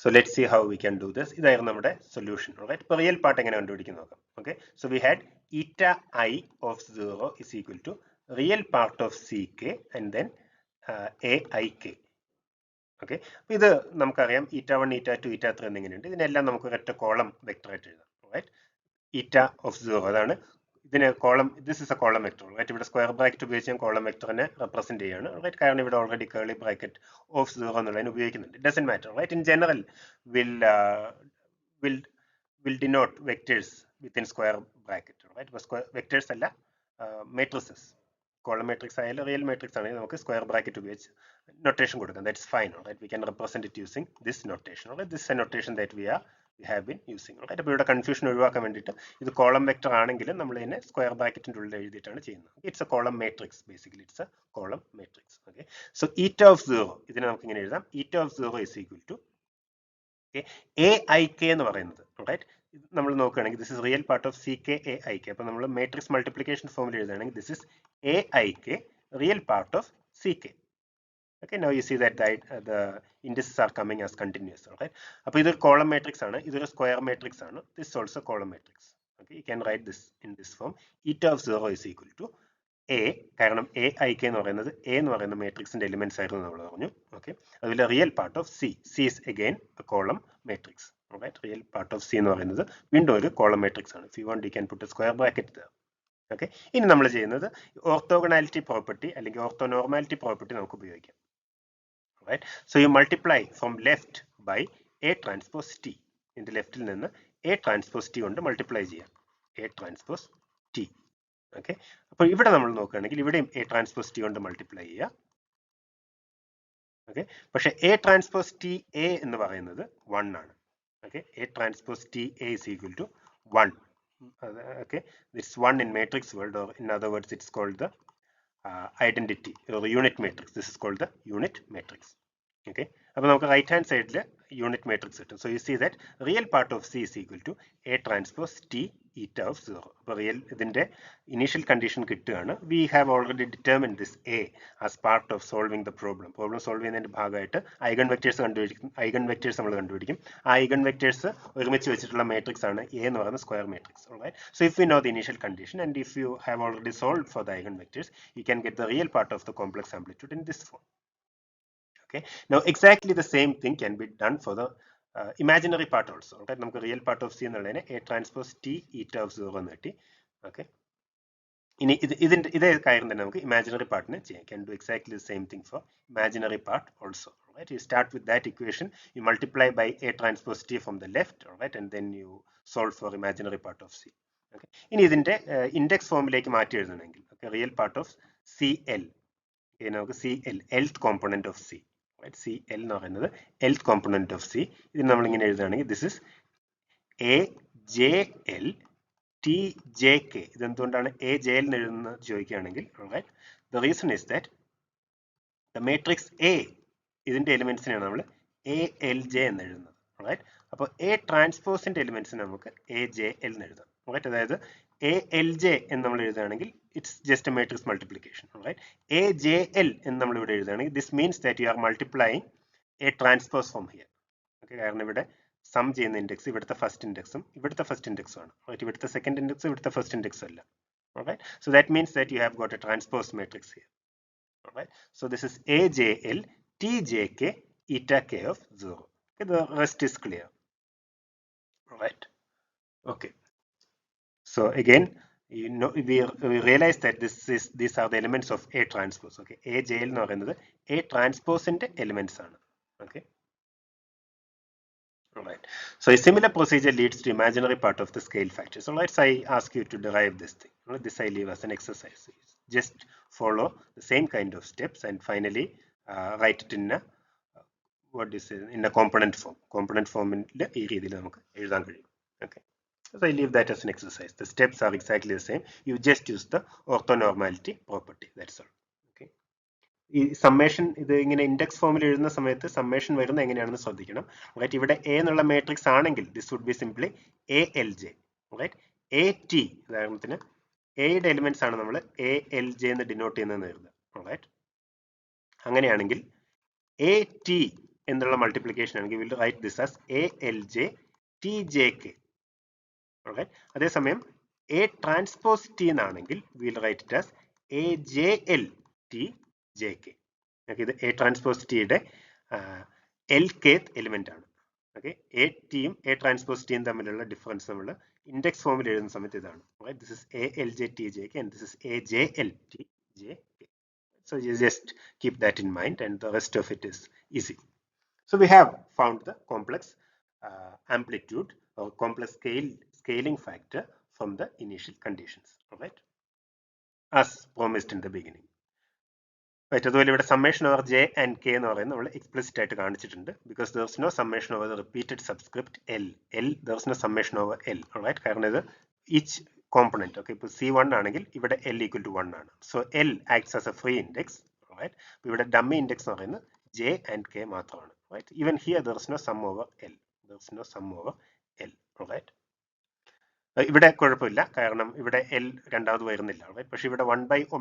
So let's see how we can do this. ഇതായിരുന്നു നമ്മുടെ solution. All right. ഇപ്പോൾ real part എങ്ങനെ കണ്ടുപിടിക്കാൻ നോക്കാം. Okay. So we had eta I of 0 is equal to real part of Ck and then aik. Okay, ഇത് നമുക്കറിയാം eta1, eta2, eta3 എന്നിങ്ങനെയുണ്ട്. ഇതിനെല്ലാം നമുക്ക് ഒരൊറ്റ കോളം വെക്ടർ ആയിട്ട് എഴുതാം. റൈറ്റ്, eta of 0 അതാണ് ഇതിന് column, this is a column vector. Right, ഇവിടെ സ്ക്വയർ ബ്രാക്കറ്റ് ഉപയോഗിച്ച് ഞാൻ കോളം വെക്ടറിനെ റെപ്രസെന്റ് ചെയ്യാണ്. റൈറ്റ്, കാരണം ഇവിടെ ഓൾറെഡി കേളി ബ്രാക്കറ്റ് ഓഫ് 0 എന്നുള്ളതിന് ഉപയോഗിക്കുന്നുണ്ട്. Doesn't matter. Right, in general will denote vectors within square bracket. Right, vectors അല്ല, matrices. Column matrix ആയാലും റിയൽ matrix ആണെങ്കിൽ നമുക്ക് സ്ക്വയർ ബ്രാക്കറ്റ് ഉപയോഗിച്ച് notation കൊടുക്കാം. That's fine. Right, we can represent it using this notation. Right, this is a notation that we are we have been using. Right? അപ്പോൾ ഇവിടെ confusion ഒഴിവാക്കാൻ വേണ്ടിയിട്ട് ഇത് കോളം വെക്ടർ ആണെങ്കിലും നമ്മൾ ഇതിനെ സ്ക്വയർ ബ്രാക്കറ്റിൻ്റെ ഉള്ളിൽ എഴുതിയിട്ടാണ് ചെയ്യുന്നത്. It's a column matrix, basically it's a column matrix. Okay, so eta of 0 ഇതിനെ നമുക്ക് ഇങ്ങനെ എഴുതാം. Eta of 0 is equal to A I K എന്ന് പറയുന്നത്. റൈറ്റ്, നമ്മൾ നോക്കുകയാണെങ്കിൽ this is real part of C K A I K. അപ്പോൾ നമ്മൾ മാട്രിക്സ് മൾട്ടിപ്ലിക്കേഷൻ ഫോമിൽ എഴുതുകയാണെങ്കിൽ this is A I K real part of C K. Okay, now you see that the indices are coming as continuous. Right, അപ്പോൾ ഇതൊരു column matrix ആണ്, ഇതൊരു square matrix ആണ്. This also column matrix. Okay, you can write this in this form. Eta of 0 is equal to A, കാരണം A I K എന്ന് പറയുന്നത് A എന്ന് പറയുന്ന മാട്രിക്സിന്റെ എലിമെന്റ്സ് ആയിരുന്നു നമ്മൾ പറഞ്ഞു. ഓക്കെ, അതുപോലെ real part of C, C is again a column matrix. Right, real part of C എന്ന് പറയുന്നത് വീണ്ടും ഒരു കോളം മാട്രിക്സ് ആണ്. If you want you can put a square bracket there. Okay, ഇനി നമ്മൾ ചെയ്യുന്നത് ഓർത്തോഗണാലിറ്റി പ്രോപ്പർട്ടി അല്ലെങ്കിൽ ഓർത്തോനോർമാലിറ്റി പ്രോപ്പർട്ടി നമുക്ക് ഉപയോഗിക്കാം. Right, so you multiply from left by A transpose T. ഇതിന്റെ ലെഫ്റ്റിൽ നിന്ന് A transpose T കൊണ്ട് മൾട്ടിപ്ലൈ ചെയ്യാം. A transpose T. ഓക്കെ, അപ്പോൾ ഇവിടെ നമ്മൾ നോക്കുകയാണെങ്കിൽ ഇവിടെയും A transpose T കൊണ്ട് മൾട്ടിപ്ലൈ ചെയ്യുക. ഓക്കെ, പക്ഷേ A transpose T A എന്ന് പറയുന്നത് 1 ആണ്. Okay, A transpose T A is equal to 1. Okay, this 1 in matrix world, or in other words it's called the identity or unit matrix. This is called the unit matrix. Okay, അപ്പോൾ നമുക്ക് right hand സൈഡിൽ unit matrix കിട്ടും. So you see that real part of C is equal to A transpose T eta of 0. അപ്പോൾ real ഇതിന്റെ initial condition കിട്ടുകയാണ്. We have already determine this A as part of solving the problem. Problem solve ചെയ്യുന്നതിന്റെ ഭാഗമായിട്ട് eigenvectors കണ്ടുപിടിക്കും. Eigenvectors നമ്മൾ കണ്ടുപിടിക്കും. ആ eigen vectors ഒരുമിച്ച് വെച്ചിട്ടുള്ള മാട്രിക്സ് ആണ് എ എന്ന് പറയുന്ന square matrix. So if you know the initial condition and if you have already solve for the eigen vectors, you can get the real part of the complex amplitude in this form. Okay, now exactly the same thing can be done for the imaginary part also. Okay, നമുക്ക് real part of C എന്നുള്ളതിനെ A transpose T eta of 0 എന്ന് കിട്ടി. Okay, ഇനി ഇതിന്റെ ഇതേ കാര്യം തന്നെ നമുക്ക് ഇമാജിനറി പാർട്ടിന് ചെയ്യാം. Can do exactly the same thing for imaginary part also. Right, you start with that equation, you multiply by a transpose t from the left, right, and then you solve for imaginary part of c. Okay, ഇനി ഇതിന്റെ index ഫോമിലേക്ക് മാറ്റി എഴുതണമെങ്കിൽ real part of C L, നമുക്ക് C L lth component of C. C L എന്ന് പറയുന്നത് എൽത്ത് component of C. ഇത് നമ്മൾ ഇങ്ങനെ എഴുതുകയാണെങ്കിൽ this is A J L T J K. ഇതെന്തുകൊണ്ടാണ് എ ജെ എൽ എന്ന് എഴുതുന്നത് ചോദിക്കുകയാണെങ്കിൽ, right, the reason is that the matrix A ഇതിന്റെ എലിമെന്റ്സിനാണ് നമ്മൾ എ എൽ ജെ എന്ന് എഴുതുന്നത്. റൈറ്റ്, അപ്പോൾ എ ട്രാൻസ്പോസിന്റെ എലിമെന്റ്സിന് നമുക്ക് എ ജെ എൽ എന്ന് എഴുതാം. റൈറ്റ്, അതായത് എ എൽ ജെ എന്ന് നമ്മൾ എഴുതുകയാണെങ്കിൽ it's just a matrix multiplication. Right, A J L എന്ന് നമ്മൾ ഇവിടെ എഴുതുകയാണെങ്കിൽ this means that you are multiplying A transpose from here. Okay, കാരണം ഇവിടെ സം ചെയ്യുന്ന ഇൻഡെക്സ് ഇവിടുത്തെ ഫസ്റ്റ് ഇൻഡെക്സും ഇവിടുത്തെ ഫസ്റ്റ് ഇൻഡെക്സും ആണ്. റൈറ്റ്, ഇവിടുത്തെ സെക്കൻഡ് ഇൻഡെക്സും ഇവിടുത്തെ ഫസ്റ്റ് ഇൻഡെക്സും അല്ല. Right, so that means that you have got a transpose matrix here. Right, so this is AJL TJK eta k of 0. Okay, the rest is clear. Right, okay, so again you know we realize that these are the elements of A transpose. Okay, AJL എന്ന് പറയുന്നത് A transpose-ന്റെ elements ആണ്. Okay, alright, so a similar procedure leads to imaginary part of the scale factors. So let's I ask you to derive this thing. This I leave as an exercise. Just follow the same kind of steps and finally write it in a in a component form. Component form in ഈ രീതിയിൽ നമുക്ക് എഴുതാൻ കഴിയും. Okay, so I leave that as an exercise. The steps are exactly the same. You just use the orthonormality property. That's all. Okay, ഈ summation ഇത് ഇങ്ങനെ index ഫോമിൽ എഴുതുന്ന സമയത്ത് സമ്മേഷൻ വരുന്നത് എങ്ങനെയാണെന്ന് ശ്രദ്ധിക്കണം. റൈറ്റ്, ഇവിടെ എ എന്നുള്ള മാട്രിക്സ് ആണെങ്കിൽ this would be simply A L J. Right, A T ഉദാഹരണത്തിന് എയുടെ എലിമെന്റ്സ് ആണ് നമ്മൾ എ എൽ ജെ എന്ന് ഡിനോട്ട് ചെയ്യുന്നതെന്ന് എഴുതുക. റൈറ്റ്, അങ്ങനെയാണെങ്കിൽ എ ടി എന്നുള്ള മൾട്ടിപ്ലിക്കേഷൻ ആണെങ്കിൽ will write this as A L J T J K. Right, അതേസമയം എ ട്രാൻസ്പോസ് ടി എന്നാണെങ്കിൽ will write it as A J L T J K. ഇത് എ ട്രാൻസ്പോസ് ടിയുടെ എൽ കെത്ത് എലിമെന്റ് ആണ്. Okay, A ടിയും A transpose ടിയും തമ്മിലുള്ള difference നമ്മൾ index ഫോമിൽ എഴുതുന്ന സമയത്ത് ഇതാണ്. This is A L J T J K and this is A J L T J K. So you just keep that in mind and the rest of it is easy. So we have found the complex amplitude or complex scaling factor from the initial conditions. All right, as promised in the beginning. അതുപോലെ ഇവിടെ summation over j and k എന്ന് പറയുന്നത് നമ്മൾ explicit ആയിട്ട് കാണിച്ചിട്ടുണ്ട് because there is no summation over the repeated subscript l. There is no summation over l. Alright, കാരണം ഇത് each component. Okay, ഇപ്പോൾ c1 ആണെങ്കിൽ ഇവിടെ l equal to 1 ആണ്. So l acts as a free index. Alright, ഇവിടെ dummy index എന്ന് പറയുന്നത് j and k മാത്രമാണ്. Right, even here there is no sum over l. There is no sum over l. Alright. ഇവിടെ കുഴപ്പമില്ല, കാരണം ഇവിടെ L രണ്ടാമത് വരുന്നില്ല. പക്ഷേ ഇവിടെ 1/ω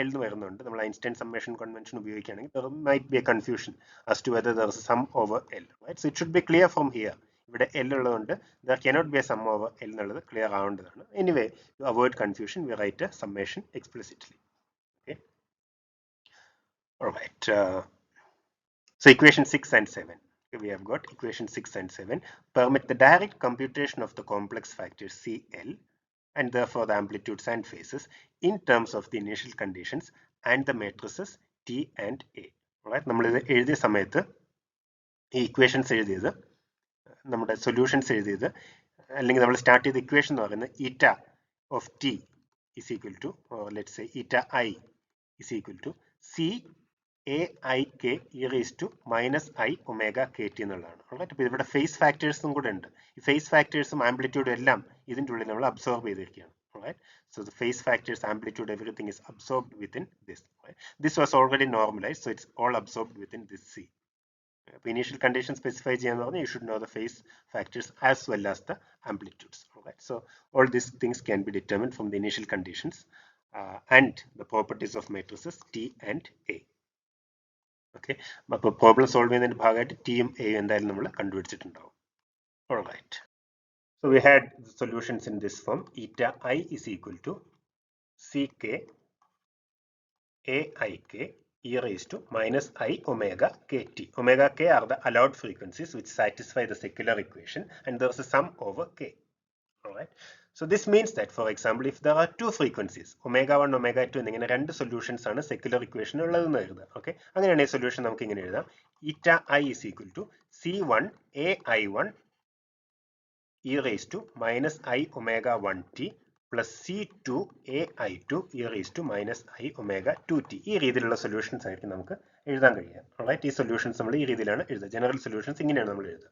L എന്ന് വരുന്നുണ്ട്. നമ്മൾ ഐൻസ്റ്റൈൻ സമ്മേഷൻ കൺവെൻഷൻ ഉപയോഗിക്കുകയാണെങ്കിൽ there might be a confusion as to whether there is a sum over L. Right? So it should be clear from here. ഇവിടെ L ഉള്ളതുകൊണ്ട് there cannot be a sum over L എന്നുള്ളത് clear ആവേണ്ടതാണ്. Anyway, to avoid confusion, we write a summation explicitly. Okay. All right. So equation 6 and 7. We have got equation 6 and 7 permit the direct computation of the complex factors CL and therefore the amplitudes and phases in terms of the initial conditions and the matrices T and A. Alright, നമ്മൾ ഇത് എഴുതിയ സമയത്ത് ഈ equations എഴുതിയത്, നമ്മുടെ solutions എഴുതിയത്, അല്ലെങ്കിൽ നമ്മൾ സ്റ്റാർട്ട് ചെയ്ത ഇക്വേഷൻ എന്ന് പറയുന്നത് ഈറ്റ of T is equal to, or let's say eta I is equal to C aik e raised to minus I omega kt എന്നുള്ളതാണ്. അപ്പോൾ ഇവിടെ ഫേസ് ഫാക്ടേഴ്സും കൂടെ ഉണ്ട്. ഈ ഫേസ് ഫാക്ടേഴ്സും ആംപ്ലിറ്റ്യൂഡും എല്ലാം ഇതിൻ്റെ ഉള്ളിൽ നമ്മൾ അബ്സോർബ് ചെയ്തിരിക്കുകയാണ്. Right? So the phase factors, amplitude, everything is absorbed within this. Right? This was already normalized, so it's all absorbed within this C. Initial condition specify ചെയ്യാന്ന്, you should know the phase factors as well as the amplitudes. Right? So all these things can be determined from the initial conditions and the properties of matrices T and A. Okay, അപ്പോൾ problem solve ചെയ്യുന്നതിന്റെ ഭാഗമായിട്ട് ടിയും എയും എന്തായാലും നമ്മൾ കണ്ടുപിടിച്ചിട്ടുണ്ടാവും. Alright, so we had the solutions in this form. Eta I is equal to ck aik e raised to minus I omega kt. Omega k are the allowed frequencies which satisfy the secular equation, and there is a sum over k. Alright, so this means that, for example, if there are two frequencies omega 1 omega 2 എന്നിങ്ങനെ രണ്ട് solutions ആണ് secular equation ഉള്ളതെന്ന് എഴുതുക. Okay, അങ്ങനെയാണ് ഈ solution നമുക്ക് ഇങ്ങനെ എഴുതാം. Eta I is equal to C1 AI1 e raised to minus I omega 1t plus C2 AI2 e raised to minus I omega 2t. ഈ രീതിയിലുള്ള സൊല്യൂഷൻസ് ആയിരിക്കും നമുക്ക് എഴുതാൻ കഴിയുക. റൈറ്റ്, ഈ സൊല്യൂഷൻസ് നമ്മൾ ഈ രീതിയിലാണ് എഴുതുക. ജനറൽ സൊല്യൂഷൻസ് ഇങ്ങനെയാണ് നമ്മൾ എഴുതുക.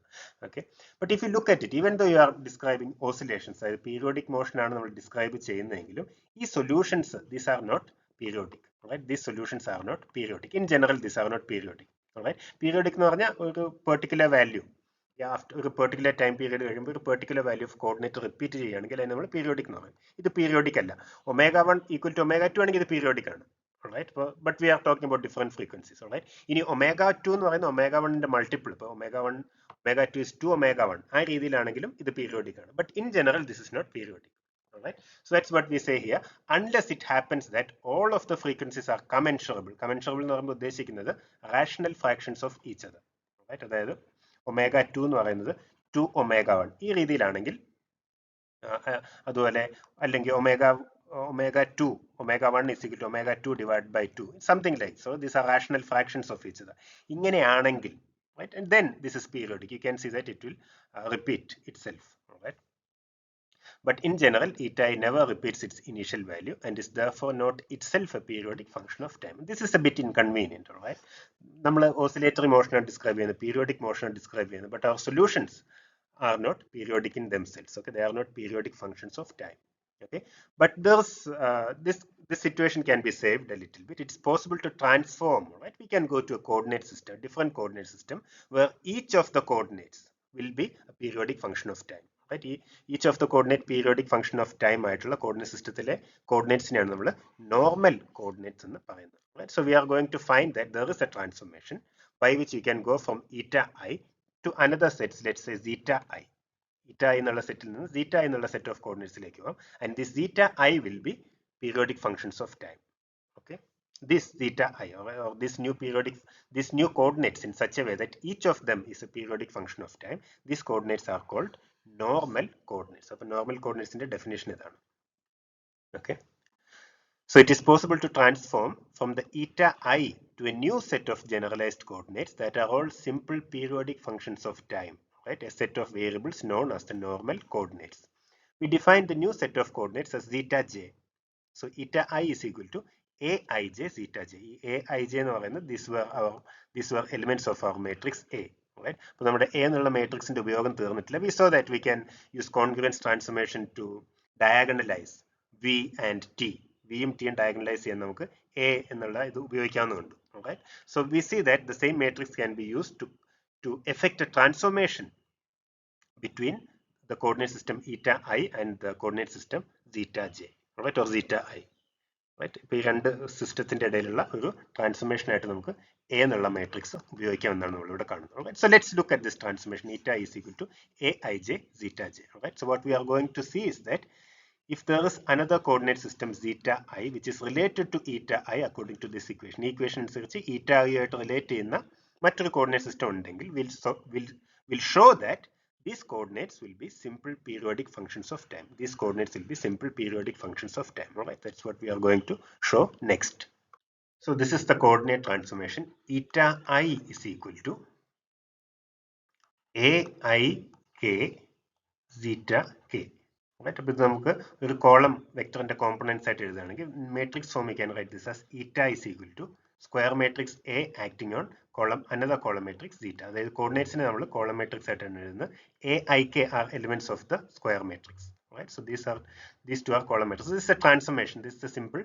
Okay, but if you look at it, even though you are describing oscillations, അതായത് പീരിയോഡിക് മോഷൻ ആണ് നമ്മൾ ഡിസ്ക്രൈബ് ചെയ്യുന്നതെങ്കിലും ഈ solutions, these are not periodic. Right, these solutions are not periodic. In general these are not periodic. Right, periodic എന്ന് പറഞ്ഞാൽ ഒരു particular value after ഒരു particular time period കഴിയുമ്പോൾ ഒരു particular value of coordinate repeat ചെയ്യുകയാണെങ്കിൽ അതിന് നമ്മൾ പീരിയോഡിക് എന്ന് പറയും. ഇത് പീരിയോഡിക് അല്ല. ഒമേഗ 1 ഈക്വൽ ടു ഒമേഗ 2 ആണെങ്കിൽ ഇത് പീരിയോഡിക് ആണ്. Right, but we are talking about different frequencies. Right, ഇനി ഒമേഗ 2 എന്ന് പറയുന്ന ഒമേഗ 1ന്റെ മൾട്ടിപ്പിൾ, ഇപ്പോൾ ഒമേഗ 1 ഒമേഗ 2 is 2 omega 1, ആ രീതിയിലാണെങ്കിലും ഇത് പീരിയോഡിക് ആണ്. But in general this is not periodic. Right? So that's what we say here, unless it happens that all of the frequencies are commensurable. Commensurable എന്ന് പറയുമ്പോൾ ഉദ്ദേശിക്കുന്നത് rational fractions of each other. Right? അതായത് omega 2 എന്ന് പറയുന്നത് 2 omega 1 ഈ രീതിയിലാണെങ്കിൽ, അതുപോലെ അല്ലെങ്കിൽ omega 2 omega 1 is equal to omega 2 divided by 2, something like so. These are rational fractions of each other. ഇങ്ങനെയാണെങ്കിൽ, right, and then this is periodic. You can see that it will repeat itself. Right? But in general, eta I never repeats its initial value and is therefore not itself a periodic function of time. This is a bit inconvenient. Right? നമ്മൾ oscillatory മോഷനാണ് describe ചെയ്യുന്നത്, periodic മോഷനാണ് describe ചെയ്യുന്നത്, but our solutions are not periodic in themselves. Okay, they are not periodic functions of time. Okay, but there's this situation can be saved a little bit. It's possible to transform. Right, we can go to a coordinate system, different coordinate system, where each of the coordinates will be a periodic function of time. Right, each of the coordinate periodic function of time ആയിട്ടുള്ള coordinate സിസ്റ്റത്തിലെ കോർഡിനേറ്റ്സിനെയാണ് നമ്മൾ normal coordinates എന്ന് പറയുന്നത്. Right, so we are going to find that there is a transformation by which you can go from eta I to another sets, let's say zeta I. Eta I എന്നുള്ള സെറ്റിൽ നിന്ന് zeta I എന്നുള്ള set of കോർഡിനേറ്റ്സിലേക്ക് പോകാം, and this zeta I will be periodic functions of time. Okay, this zeta I or this new coordinates in such a way that each of them is a periodic function of time. These coordinates are called normal coordinates. So normal coordinates in the definition idana. Okay, so it is possible to transform from the eta I to a new set of generalized coordinates that are all simple periodic functions of time. Right, a set of variables known as the normal coordinates. We define the new set of coordinates as zeta j. So eta I is equal to Aij zeta j. Aij എന്ന് പറയുന്നത് these were elements of our matrix A. Right? അപ്പോൾ നമ്മുടെ A എന്നുള്ള matrixന്റെ ഉപയോഗം തീർന്നിട്ടില്ല. We saw that we can use congruence transformation to diagonalize V and T. V യും T യും diagonalize ചെയ്യാൻ നമുക്ക് A എന്നുള്ള ഇത് ഉപയോഗിക്കാവുന്നതുണ്ട്. Right? So we see that the same matrix can be used to effect a transformation between the coordinate system eta I and the coordinate system zeta j, right, or zeta I. Right? ഇപ്പോൾ ഈ രണ്ട് സിസ്റ്റത്തിന്റെ ഇടയിലുള്ള ഒരു transformation ആയിട്ട് നമുക്ക് A എന്നുള്ള matrix ഉപയോഗിക്കാമെന്നാണ് നമ്മൾ ഇവിടെ കാണുന്നത്. Right? So let's look at this transformation. Eta is equal to aij zeta j. Right? So what we are going to see is that if there is another coordinate system zeta I which is related to eta I according to this equation, ഈ equation അനുസരിച്ച് eta I ആയിട്ട് relate ചെയ്യുന്ന മറ്റൊരു coordinate system ഉണ്ടെങ്കിൽ we'll show that these coordinates will be simple periodic functions of time. These coordinates will be simple periodic functions of time. All right, that's what we are going to show next. So this is the coordinate transformation. Eta I is equal to aik zeta k. Right? അപ്പോൾ ഇത് നമുക്ക് ഒരു column വെക്ടറിന്റെ components ആയിട്ട് എഴുതുകയാണെങ്കിൽ matrix form we can write this as eta is equal to square matrix A acting on another column matrix zeta. അതായത് കോർഡിനേറ്റ്സിനെ നമ്മൾ column matrix ആയിട്ടാണ് എഴുതുന്നത്. aik are elements of the square matrix. Right? So these two are column matrices. This is a transformation. This is a simple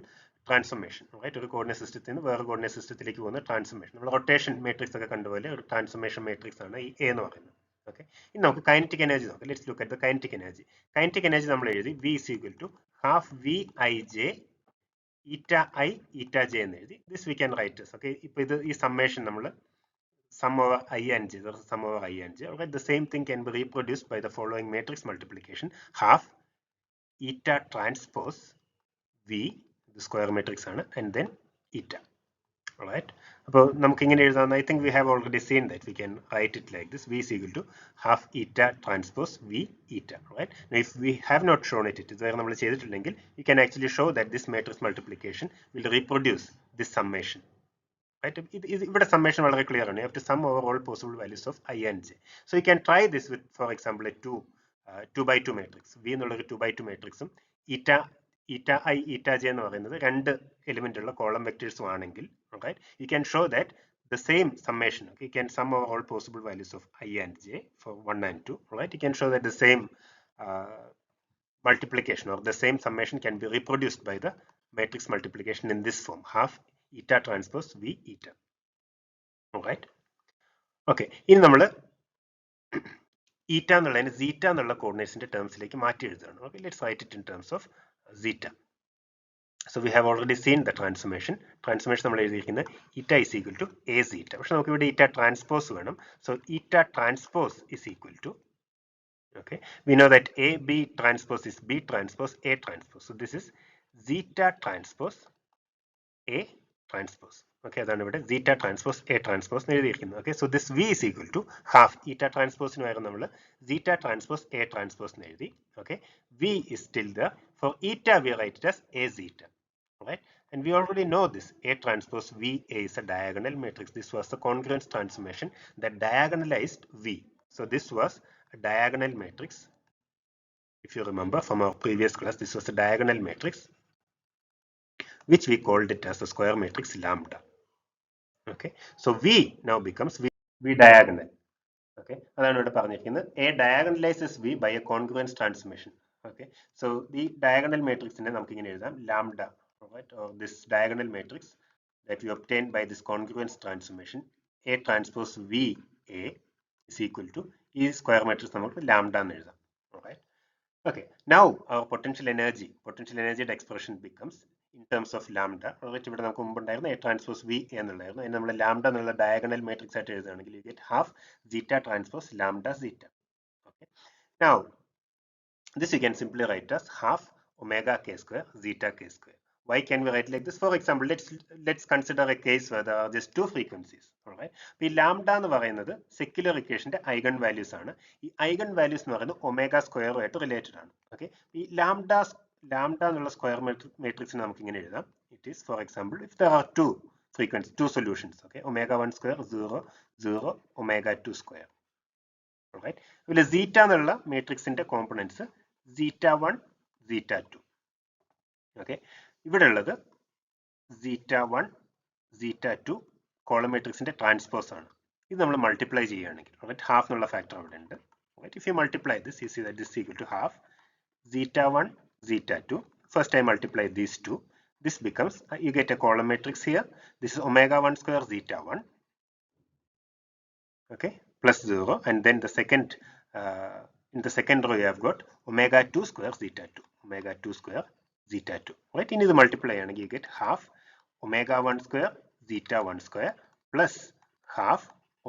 transformation. Right? ഒരു coordinate സിസ്റ്റത്തിൽ നിന്ന് വേറെ coordinate സിസ്റ്റത്തിലേക്ക് പോകുന്ന ട്രാൻസ്ഫോർമേഷൻ. നമ്മൾ റൊട്ടേഷൻ മാട്രിക്സ് ഒക്കെ കണ്ടുപോലെ ഒരു ട്രാൻസ്ഫോർമേഷൻ മാട്രിക്സ് ആണ് ഈ A എന്ന് പറയുന്നത്. Okay. ഇനി നമുക്ക് കൈനറ്റിക് എനർജി നോക്കാം. Let's look at the kinetic energy. Kinetic energy നമ്മൾ എഴുതി V is equal to half Vij eta I eta j എന്ന് എഴുതി. This we can write as. Okay. ഇപ്പോൾ ഇത് ഈ സമ്മേഷൻ നമ്മൾ sum over I and j. There is sum over I and j. Okay. The same thing can be reproduced by the following matrix multiplication. Half eta transpose V, the square matrix ആണ്, and then eta. Alright. അപ്പോൾ നമുക്ക് ഇങ്ങനെ എഴുതാം. I think we have already seen that. We can write it like this. V is equal to half eta transpose V eta. Right. Now if we have not shown it, ഇതുവരെ നമ്മൾ ചെയ്തിട്ടില്ലെങ്കിൽ you can actually show that this matrix multiplication will reproduce this summation. Right. ഇവിടെ summation വളരെ clear ആണ്. You have to sum over all possible values of I and j. So you can try this with, for example, a 2 by 2 matrix. V എന്നുള്ള ഒരു 2 by 2 matrixും eta I eta j എന്ന് പറയുന്നത് രണ്ട് element ഉള്ള column വെക്ടേഴ്സും ആണെങ്കിൽ, right, you can show that the same summation, okay, you can sum over all possible values of I and j for 1 and 2, right, you can show that the same multiplication or the same summation can be reproduced by the matrix multiplication in this form, half eta transpose V eta. Alright. Okay, ഇനി നമ്മൾ eta എന്നുള്ളതിനെ zeta എന്നുള്ള കോർഡിനേറ്റ്സിന്റെ ടേംസിലേക്ക് മാറ്റി എഴുതുകയാണ്. Okay, let's write it in terms of zeta. So we have already seen the transformation. Transformation നമ്മൾ എഴുതിയിരിക്കുന്നത് eta is equal to a zeta. പക്ഷെ നമുക്ക് ഇവിടെ eta transpose വേണം. So eta transpose is equal to, okay, we know that a b transpose is b transpose a transpose. So this is zeta transpose a transpose. Okay, അതാണ് ഇവിടെ zeta transpose a transpose എന്ന് എഴുതിയിരിക്കുന്നത്. Okay, so this v is equal to half eta transpose ന് പകരം നമ്മൾ zeta transpose a transpose എന്ന് എഴുതി. Okay, v is still there. For eta we write it as a zeta. Right, and we already know this A transpose V A is a diagonal matrix. This was the congruence transformation that diagonalized V. So this was a diagonal matrix. If you remember from our previous class, this was a diagonal matrix which we called it as the square matrix lambda. Okay, so V now becomes V diagonal. Okay, അതാണ് ഇവിടെ പറഞ്ഞിരിക്കുന്നത്. A diagonalizes V by a congruence transformation. Okay, so the diagonal matrix നെ നമുക്ക് ഇങ്ങനെ എഴുതാം lambda. Right, or this diagonal matrix that we obtained by this congruence transformation, A transpose V A is equal to ഈ square matrix നമുക്ക് lambda എന്ന് എഴുതാം. Alright. Okay, now our potential energy expression becomes in terms of lambda. Alright, ഇവിടെ നമുക്ക് മുമ്പ് ഉണ്ടായിരുന്ന A transpose V എന്നുള്ളതായിരുന്നു. അതിന് നമ്മൾ lambda എന്നുള്ള diagonal matrix ആയിട്ട് എഴുതുകയാണെങ്കിൽ you get half zeta transpose lambda zeta. Okay, now this you can simply write as half omega k square zeta k square. Why can we write like this? For example, let's consider a case where there are just two frequencies. Alright. The lambda എന്ന് പറയുന്നത് secular equationന്റെ eigen values ആണ്. ഈ eigen values എന്ന് പറയുന്നത് omega square ആയിട്ട് related ആണ്. Okay. ഈ lambda എന്നുള്ള square matrix നമുക്ക് ഇങ്ങനെ എഴുതാം. It is, for example, if there are two frequencies, two solutions. Okay. Omega 1 square 0 0 omega 2 square. Alright. ഇതിൽ zeta എന്നുള്ള matrixന്റെ components zeta 1 zeta 2. Okay. ഇവിടെ ഉള്ളത് zeta 1 zeta 2 കോളം മാട്രിക്സിന്റെ ട്രാൻസ്പോസ് ആണ്. ഇത് നമ്മൾ മൾട്ടിപ്ലൈ ചെയ്യുകയാണെങ്കിൽ ഹാഫ് എന്നുള്ള ഫാക്ടർ അവിടെ ഉണ്ട്. If you multiply this you see that this equal to half zeta 1 zeta 2. First I multiply these two. This becomes you get a column matrix here. This is omega 1 square zeta 1, okay, plus 0, and then the second in the second row you have got omega 2 square zeta 2, omega 2 square zeta 2, right? In the multiply and you get half omega 1 square zeta 1 square plus half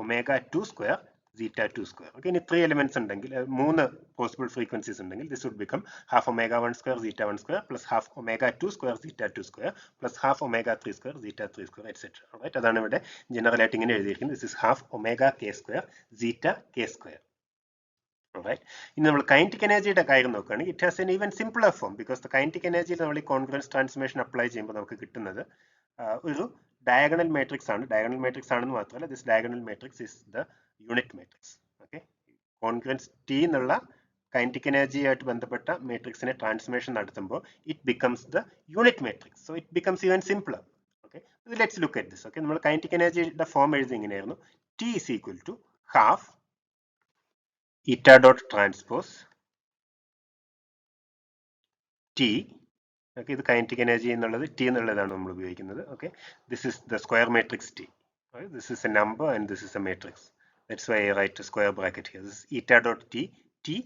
omega 2 square zeta 2 square. Okay, in 3 elements ഉണ്ടെങ്കിൽ 3 possible frequencies ഉണ്ടെങ്കിൽ this would become half omega 1 square zeta 1 square plus half omega 2 square zeta 2 square plus half omega 3 square zeta 3 square etc. Right? അതാണ് ഇവിടെ general ആയിട്ട് ഇങ്ങനെ എഴുതിയിരിക്കുന്നത്. This is half omega k square zeta k square. Right? ഇനി നമ്മൾ kinetic എനർജിയുടെ കാര്യം നോക്കുകയാണെങ്കിൽ it has N even simpler form because the kinetic energy നമ്മൾ ഈ കോൺഗ്രൻസ് ട്രാൻസ്ഫോർമേഷൻ അപ്ലൈ ചെയ്യുമ്പോൾ നമുക്ക് കിട്ടുന്നത് ഒരു ഡയഗണൽ മാട്രിക്സ് ആണ്. ഡയഗണൽ മാട്രിക്സ് ആണെന്ന് മാത്രമല്ല this diagonal matrix is the unit matrix. Okay, congruence T എന്നുള്ള കൈനറ്റിക് എനർജി ആയിട്ട് ബന്ധപ്പെട്ട മാട്രിക്സിനെ ട്രാൻസ്ഫോർമേഷൻ നടത്തുമ്പോൾ it becomes the unit matrix. So it becomes even simpler. Okay, let's look at this. Okay, നമ്മൾ kinetic എനർജിയുടെ form എഴുതി ഇങ്ങനെയായിരുന്നു. T is equal to half eta dot transpose t. Okay, ഇത് kinetic energy എന്നുള്ളത് t എന്നുള്ളതാണ് നമ്മൾ ഉപയോഗിക്കുന്നത്. Okay, this is the square matrix t. Okay, this is a number and this is a matrix. That's why I write a square bracket here. This is eta dot t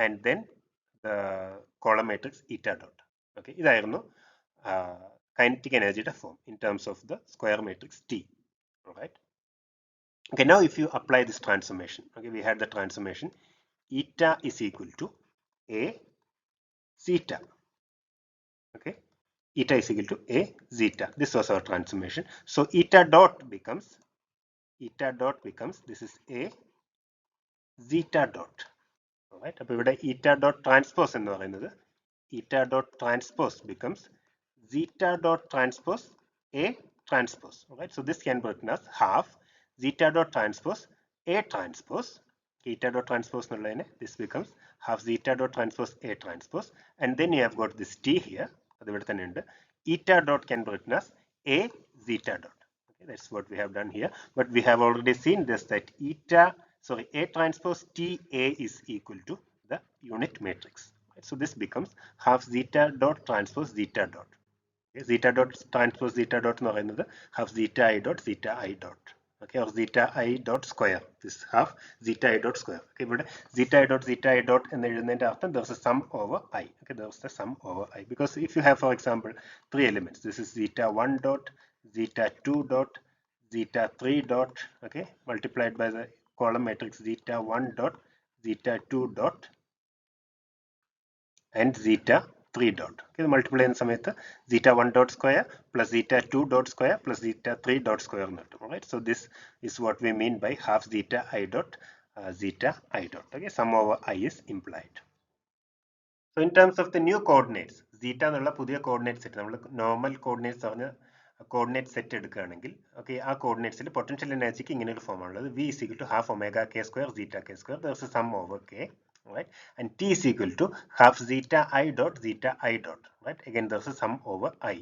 and then the column matrix eta dot. Okay, ഇതായിരുന്നു kinetic energy form in terms of the square matrix t. All right. Okay, now if you apply this transformation, okay, we had the transformation eta is equal to a zeta. Okay, eta is equal to a zeta. This was our transformation. So eta dot becomes this is a zeta dot. All right, അപ്പോൾ ഇവിടെ eta dot transpose എന്ന് പറയുന്നത് eta dot transpose becomes zeta dot transpose a transpose. All right, so this can be written as half zeta dot transpose a transpose. Eta dot transpose എന്നുള്ളതിനെ this becomes half zeta dot transpose a transpose, and then you have got this t here. അത് ഇവിടെ തന്നെ ഉണ്ട്. Eta dot can be written as a zeta dot. Okay, that's what we have done here. But we have already seen this that a transpose ta is equal to the unit matrix. Right? So this becomes half zeta dot transpose zeta dot. Okay, zeta dot transpose zeta dot എന്ന് പറയുന്നത് half zeta i dot. Okay, or zeta I dot square. This half zeta I dot square. Okay, but zeta I dot and then there's a sum over I. Okay, there's a sum over I because if you have, for example, 3 elements, this is zeta 1 dot, zeta 2 dot, zeta 3 dot, okay, multiplied by the column matrix zeta 1 dot, zeta 2 dot, and zeta 3 dot. Okay, multiply in സമയത്ത് zeta 1 dot square plus zeta 2 dot square plus zeta 3 dot square. Right? So this is what we mean by half zeta I dot zeta I dot. Okay, sum over I is implied. So in terms of the new coordinates, zeta എന്നുള്ള പുതിയ coordinate set, നമ്മൾ normal coordinates പറഞ്ഞ coordinate set എടുക്കുകയാണെങ്കിൽ okay, ആ coordinatesൽ potential energy ഇങ്ങനെ ഒരു form ആണുള്ളത്. V is equal to half omega k square zeta k square. There's a sum over k. Right, and t is equal to half zeta I dot right. Again there's a sum over I.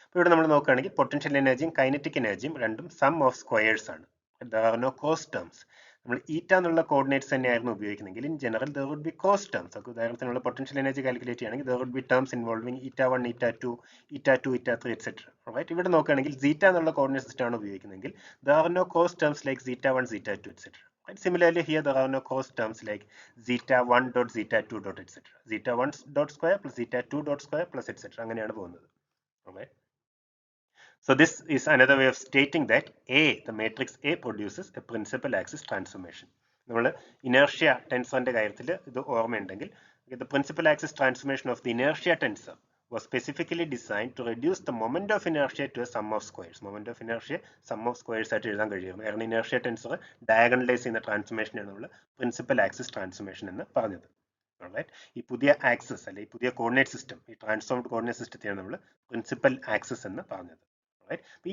ഇപ്പോൾ ഇവിടെ നമ്മൾ നോക്കുകയാണെങ്കിൽ potential എനർജിയും kinetic എനർജിയും രണ്ടും some of squares ആണ്. there are no cost terms. നമ്മൾ ഈറ്റ എന്നുള്ള കോർഡിനേറ്റ്സ് തന്നെയായിരുന്നു ഉപയോഗിക്കുന്നെങ്കിൽ in general there would be cost terms. അപ്പോൾ ഉദാഹരണത്തിനുള്ള പൊട്ടൻഷ്യൽ എനർജി കാൽക്കുലേറ്റ് ചെയ്യുകയാണെങ്കിൽ there would be terms involving eta 1 eta 2 eta 2 eta 3 etc. Right, ഇവിടെ നോക്കുകയാണെങ്കിൽ zeta എന്നുള്ള കോർഡിനേറ്റ് സിസ്റ്റം ആണ് ഉപയോഗിക്കുന്നെങ്കിൽ there are no cost terms like zeta 1 zeta 2 etc. And similarly here there are no cost terms like zeta 1 dot zeta 2 dot etc. Zeta 1 dot square plus zeta 2 dot square plus etc. അങ്ങനെയാണ് പോകുന്നത്. Alright. So this is another way of stating that the matrix A produces a principal axis transformation. നമ്മൾ inertia ടെൻസറിന്റെ കാര്യത്തിൽ ഇത് ഓർമ്മയുണ്ടെങ്കിൽ the principal axis transformation of the inertia tensor was specifically designed to reduce the moment of inertia to a sum of squares. Moment of inertia sum of squares ആയിട്ട് എഴുതാൻ കഴിയും. കാരണം inertia tensor diagonalize ചെയ്യുന്ന transformation ആണ് നമ്മൾ principal axis transformation എന്ന് പറഞ്ഞത്. Alright, ഈ പുതിയ ആക്സിസ് അല്ലെ ഈ പുതിയ കോർഡിനേറ്റ് സിസ്റ്റം, ഈ ട്രാൻസ്ഫോംഡ് കോർഡിനേറ്റ് സിസ്റ്റത്തെയാണ് നമ്മൾ പ്രിൻസിപ്പൽ ആക്സിസ് എന്ന് പറഞ്ഞത്.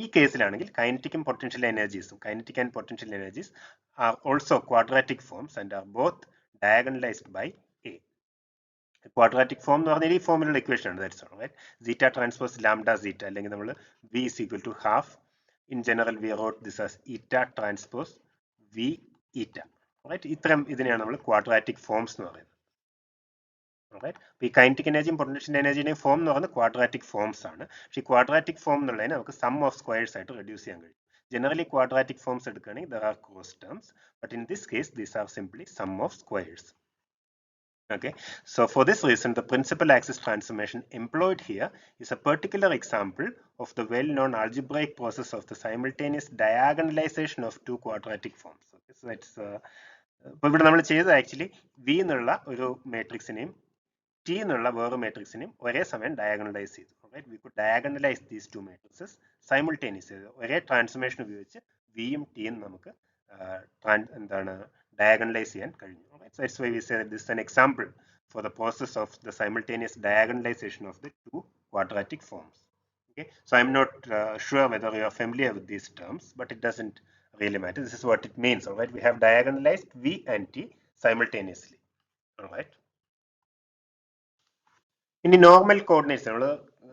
ഈ കേസിലാണെങ്കിൽ കൈനറ്റിക്കും പൊട്ടൻഷ്യൽ എനർജീസും kinetic and potential energies are also quadratic forms and are both diagonalized by a. Quadratic form എന്ന് പറഞ്ഞാൽ ഈ ഫോമിലുള്ള ഇക്വേഷൻ ആണ്. That's all right. Zeta transpose lambda zeta അല്ലെങ്കിൽ നമ്മൾ V is equal to half. In general we wrote this as eta transpose V eta. Right? ഇത്തരം ഇതിനെയാണ് നമ്മൾ ക്വാഡ്രാറ്റിക് ഫോംസ് എന്ന് പറയുന്നത്. Right? ഈ കൈനറ്റിക് എനർജിയും പൊട്ടൻഷ്യൽ എനർജിയുടെയും ഫോം എന്ന് പറയുന്നത് ക്വാഡ്രാറ്റിക് ഫോംസ് ആണ്. പക്ഷേ ഈ ക്വാഡ്രാറ്റിക് ഫോം എന്നുള്ളതിനെ നമുക്ക് സം ഓഫ് സ്ക്വയേഴ്സ് ആയിട്ട് റെഡ്യൂസ് ചെയ്യാൻ കഴിയും. ജനറലി ക്വാഡ്രാറ്റിക് ഫോംസ് എടുക്കുകയാണെങ്കിൽ there are cross terms, but in this case these are simply sum of squares. Okay, so for this reason the principal axis transformation employed here is a particular example of the well-known algebraic process of the simultaneous diagonalization of two quadratic forms. Okay, so that's ഇപ്പോൾ ഇവിടെ നമ്മൾ ചെയ്തത് actually V എന്നുള്ള ഒരു മാട്രിക്സിനെയും T എന്നുള്ള വേറെ മാട്രിക്സിനെയും ഒരേ സമയം ഡയഗണലൈസ് ചെയ്തു. Right? We could diagonalize these two matrices simultaneously. ഒരേ ട്രാൻസ്ഫോർമേഷൻ ഉപയോഗിച്ച് വിയും ടിയും നമുക്ക് എന്താണ് diagonalize ചെയ്യാൻ കഴിഞ്ഞു. Right? So that's why we say that this is an example for the process of the simultaneous diagonalization of the two quadratic forms. Okay, so I'm not sure whether you are familiar with these terms, but it doesn't really matter. This is what it means. All right, we have diagonalized V and T simultaneously. All right. ഇനി normal coordinates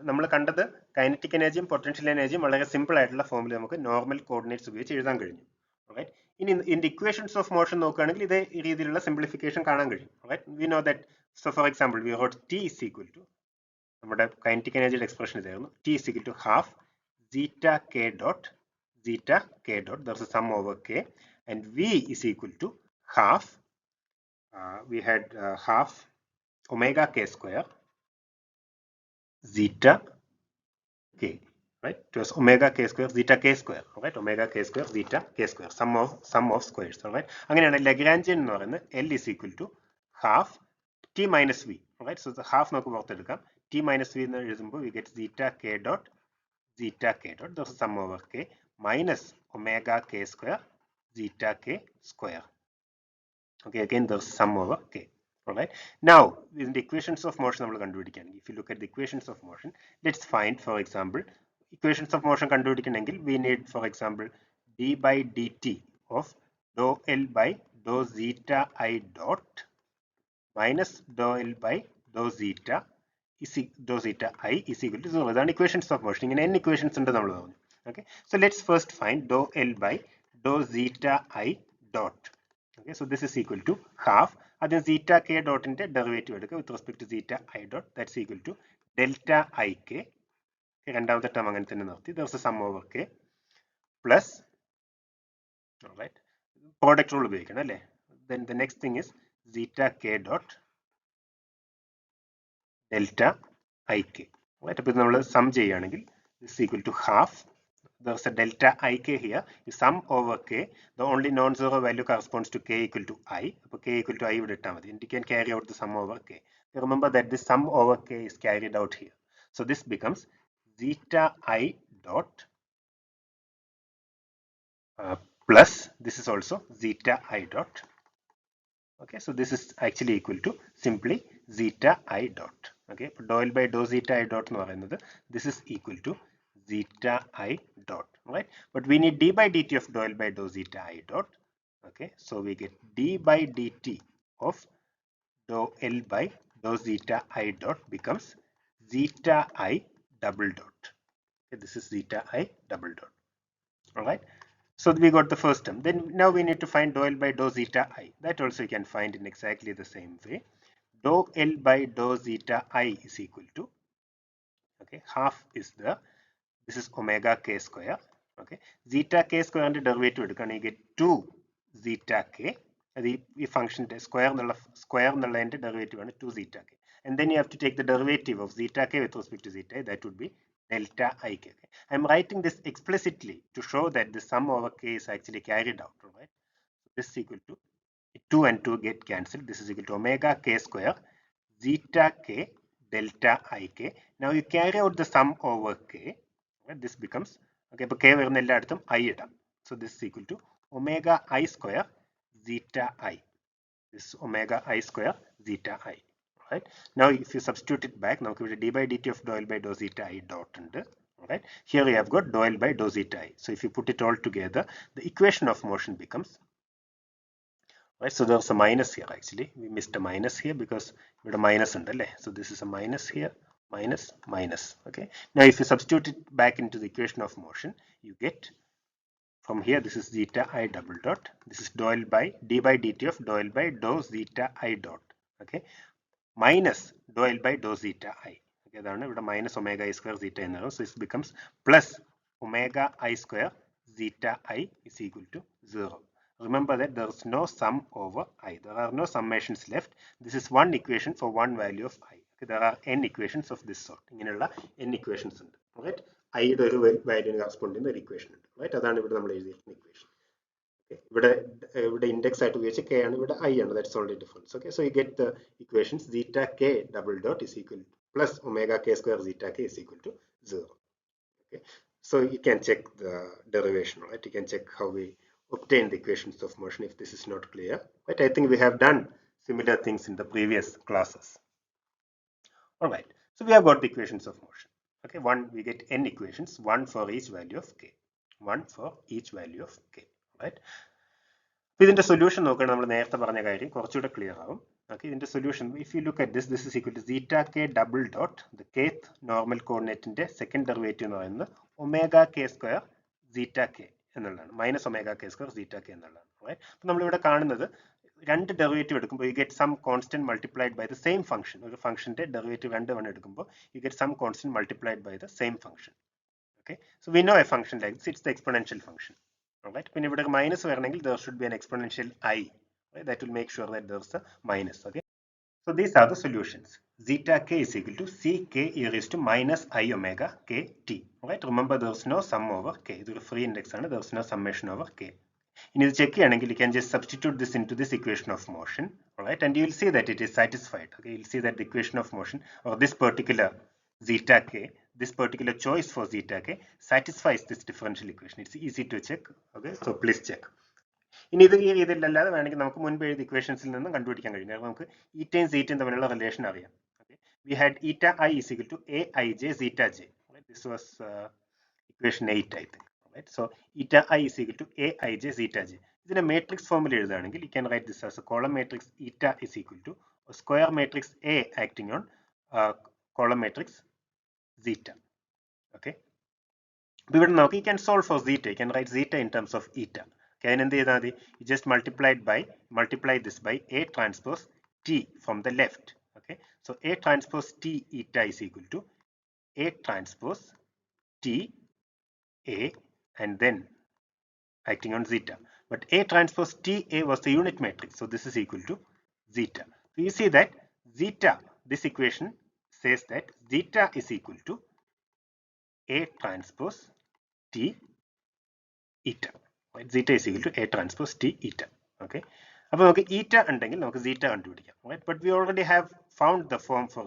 നമ്മൾ കണ്ടത് kinetic എനർജിയും potential എനർജിയും വളരെ simple ആയിട്ടുള്ള ഫോമിൽ നമുക്ക് normal coordinates ഉപയോഗിച്ച് എഴുതാൻ കഴിഞ്ഞു. റൈറ്റ്. ഇനി ഇതിന്റെ ഇക്വേഷൻസ് ഓഫ് മോഷൻ നോക്കുകയാണെങ്കിൽ ഇതേ രീതിയിലുള്ള സിംപ്ലിഫിക്കേഷൻ കാണാൻ കഴിയും. Right. We know that so for example V rot T is equal to നമ്മുടെ കൈനറ്റിക് എനർജിയുടെ എക്സ്പ്രഷൻ ഇതായിരുന്നു. T is equal to half zeta k dot there is a sum over k, and v is equal to half we had half omega k square zeta k, right? It was omega k square zeta k square, right? Omega k square zeta k square, sum of squares, right? അങ്ങനെയാണ് Lagrangian എന്ന് പറയുന്നത് L is equal to half t minus v, right? So the half നമുക്ക് പുറത്തെടുക്കാം. t minus v എന്ന് എഴുതുമ്പോൾ we get zeta k dot there's a sum over k minus omega k square zeta k square. Okay, again there's sum over k. Alright. Now, in the equations of motion, if you look at the equations of motion, let's find, for example, equations of motion we need, for example, d by dt of dou L by dou zeta I dot minus dou L by dou zeta I is equal to 0. That's equations of motion. In n equations under the okay. So let's first find dou L by dou zeta I dot. Okay, so this is equal to half. Then zeta k dot in the derivative with respect to zeta I dot, that's equal to delta ik. രണ്ടാമത്തെ term അങ്ങനെ തന്നെ നിർത്തി. There's a sum over k plus, all right, product rule ഉപയോഗിക്കണം അല്ലേ. Then the next thing is zeta k dot delta ik. Right, അപ്പോൾ നമ്മൾ some ചെയ്യുകയാണെങ്കിൽ this is equal to half. There's a delta ik here. You sum over k. The only non-zero value corresponds to k equal to I. So k equal to I would determine. And you can carry out the sum over k. Remember that this sum over k is carried out here. So this becomes zeta I dot plus this is also zeta I dot. Okay, so this is actually equal to simply zeta I dot. Okay, dou L by dou zeta I dot എന്ന് പറയുന്നത് this is equal to zeta I dot, right? But we need d by dt of dou L by dou zeta I dot. Okay, so we get d by dt of dou L by dou zeta I dot becomes zeta I double dot. Okay, this is zeta I double dot. All right. So we got the first term. Then now we need to find dou L by dou zeta I. That also you can find in exactly the same way. Dou L by dou zeta I is equal to, okay, half is the, this is omega k square. Okay, zeta k square and derivative എടുക്കുകയാണ്, you get 2 zeta k. The function square and derivative ആണ് 2 zeta k. And then you have to take the derivative of zeta k with respect to zeta. That would be delta ik. Okay? I'm writing this explicitly to show that the sum over k is actually carried out. Right? This is equal to 2 and 2 get cancelled. This is equal to omega k square zeta k delta ik. Now you carry out the sum over k. Right? This becomes, okay, but k വരുന്ന എല്ലായിടത്തും I ഇടാം. So this is equal to omega I square zeta I. This is omega I square zeta I. Right? Now if you substitute it back, now d by dt of dou L by dou zeta I dot under. Right? Here we have got dou L by dou zeta I. So if you put it all together, the equation of motion becomes Right, so there's a minus here actually. We missed a minus here because we had a minus under. So this is a minus here, minus, minus. Okay. Now if you substitute it back into the equation of motion, you get from here this is zeta I double dot. This is dou L by d by dt of dou L by dou zeta I dot. Okay. Minus dou L by dou zeta I. Okay, that's ഇവിടെ minus omega I square zeta എന്നാണ്. So this becomes plus omega I square zeta I is equal to 0. Remember that there is no sum over I. There are no summations left. This is one equation for one value of I. Okay, there are n equations of this sort. ഇങ്ങനെയുള്ള n equations ഉണ്ട്. Right? I യുടെ ഒരു വാല്യൂവിന് correspond ചെയ്യുന്ന ഒരു equation ഉണ്ട്. Right? അതാണ് ഇവിടെ നമ്മൾ എഴുതിയിരിക്കുന്ന ഇക്വേഷൻ. ഇവിടെ ഇൻഡെക്സ് ആയിട്ട് ഉപയോഗിച്ച് k ആണ്, ഇവിടെ I ആണ്. That's only difference. Okay, so you get the equations zeta k double dot is equal plus omega k square zeta k is equal to 0. Okay, so you can check the derivation, right? You can check how we obtain the equations of motion if this is not clear. But I think we have done similar things in the previous classes. All right, so we have got the equations of motion. Okay, we get n equations, one for each value of k, one for each value of k, right? ഇതിന്റെ solution നോക്കുകയാണെങ്കിൽ നമ്മൾ നേരത്തെ പറഞ്ഞ കാര്യം കുറച്ചുകൂടെ clear ആവും. Okay, ഇതിന്റെ solution if you look at this is equal to zeta k double dot the kth normal കോർഡിനേറ്റിന്റെ സെക്കൻഡ് ഡെറിവേറ്റീവ് എന്ന് പറയുന്നത് omega K square zeta k എന്നുള്ളതാണ്, minus omega K square zeta k എന്നുള്ളതാണ്. അപ്പോൾ നമ്മളിവിടെ കാണുന്നത് രണ്ട് ഡെറിവേറ്റീവ് എടുക്കുമ്പോൾ you get some constant multiplied by the same function. ഒരു ഫംഗ്ഷന്റെ ഡെറിവേറ്റീവ് രണ്ട് തവണ എടുക്കുമ്പോൾ you get some constant multiplied by the same function. Okay, so we know a function like this, it's the exponential function. Alright, പിന്നെ ഇവിടെ minus വരണമെങ്കിൽ there should be an exponential I. Right? That will make sure that there's a minus. Okay, so these are the solutions. Zeta k is equal to ck e raised to minus I omega k t. Right? Remember there's no sum over k. ഇതൊരു free index ആണ്, there's no summation over k. ഇനി ഇത് check ചെയ്യണമെങ്കിൽ you can just substitute this into this equation of motion. Alright, and you will see that it is satisfied. Okay, you'll see that the equation of motion or this particular zeta k, this particular choice for zeta k satisfies this differential equation. It's easy to check. Okay, so please check. ഇനി ഇത് ഈ രീതിയിലല്ലാതെ വേണമെങ്കിൽ നമുക്ക് മുൻപ് എഴുതിയ ഇക്വേഷൻസിൽ നിന്നും കണ്ടുപിടിക്കാൻ കഴിയും. കാരണം നമുക്ക് ഈറ്റയും സീറ്റയും തമ്മിലുള്ള റിലേഷൻ അറിയാം. Okay, we had eta I is equal to aij zeta j. Right? This was equation 8, I think. Right? So eta I is equal to aij zeta j. ഇതിനെ matrix ഫോമിൽ എഴുതുകയാണെങ്കിൽ you can write this as a column matrix eta is equal to a square matrix A acting on column matrix zeta. Okay, ഇവിടെ നോക്കി you can solve for zeta. You can write zeta in terms of eta. Okay, അതിനെന്ത് ചെയ്താൽ മതി, you just multiply this by A transpose T from the left. Okay, so A transpose T eta is equal to A transpose T A and then acting on zeta. But A transpose T A was the unit matrix, so this is equal to zeta. So you see that zeta, this equation says that zeta is equal to A transpose T eta. Right? Zeta is equal to A transpose T eta. Okay. അപ്പോൾ നമുക്ക് eta ഉണ്ടെങ്കിൽ നമുക്ക് zeta കണ്ടുപിടിക്കാം. Right? But we already have found the form for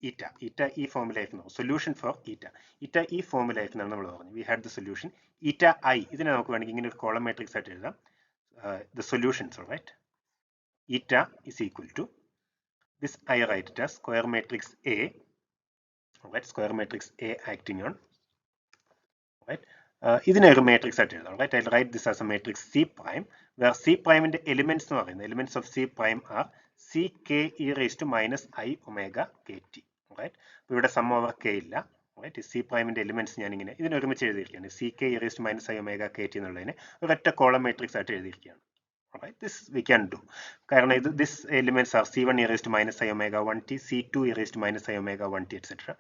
eta. Eta ഈ ഫോമിലായിരുന്നു solution for eta. Eta ഈ ഫോമിലായിരുന്നു നമ്മൾ പറഞ്ഞു. We had the solution eta I. ഇതിനെ നമുക്ക് വേണമെങ്കിൽ ഇങ്ങനെ ഒരു column matrix ആയിട്ട് എഴുതാം. The solutions, right? Eta is equal to this I write it as square matrix A. Right? Square matrix A acting on. Right? ഇതിനെ ഒരു matrix ആയിട്ട് എഴുതാം. Right? I'll write this as a matrix C prime, where C prime ന്റെ elements എന്ന് പറയുന്നത് elements of C prime are C k e raised to minus I omega k t. Right? അപ്പോൾ ഇവിടെ sum over k ഇല്ല. Right? C prime ന്റെ elements ഞാൻ ഇങ്ങനെ ഇതിനെ ഒരുമിച്ച് എഴുതിയിരിക്കുകയാണ്. C k e raised to minus I omega k t എന്നുള്ളതിനെ ഒരൊറ്റ column matrix ആയിട്ട് എഴുതിയിരിക്കുകയാണ്. Alright, this we can do. കാരണം ഇത് this elements are C1 e raised to minus I omega 1t, C2 e raised to minus I omega 1t, etc.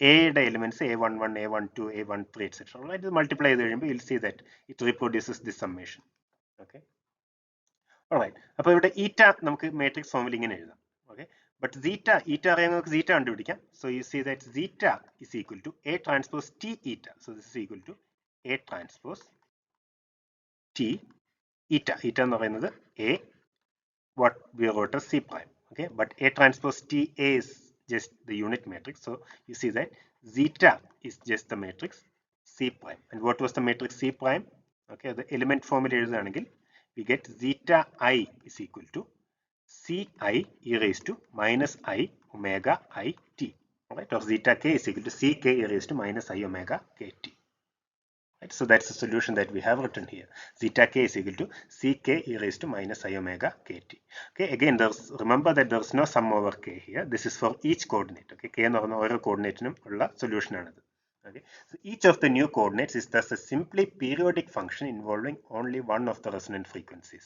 A യുടെ elements A11, A12, A13, etc. Alright, ഇത് multiply ചെയ്ത് കഴിയുമ്പോൾ you'll see that it reproduces this summation. Okay. Alright, അപ്പോൾ ഇവിടെ eta നമുക്ക് matrix ഫോമിൽ ഇങ്ങനെ എഴുതാം. Okay, but zeta അറിയാൻ നമുക്ക് zeta കണ്ടുപിടിക്കാം. So you see that zeta is equal to A transpose T eta. So this is equal to A transpose T eta. Eta എന്ന് പറയുന്നത് A, what we wrote as C prime. Okay, but A transpose T A is just the unit matrix. So you see that zeta is just the matrix C prime. And what was the matrix C prime? Okay, the element formula എഴുതുകയാണെങ്കിൽ we get zeta I is equal to C I e raised to minus I omega I t. Right, or zeta k is equal to C k e raised to minus I omega k t. Right? So that's the solution that we have written here. Zeta k is equal to ck e raised to minus I omega kt. Okay, again, remember that there's no sum over k here. This is for each coordinate. Okay, k എന്ന് പറഞ്ഞ ഓരോ കോർഡിനേറ്റിനും ഉള്ള solution ആണിത്. Okay, so each of the new coordinates is thus a simply periodic function involving only one of the resonant frequencies.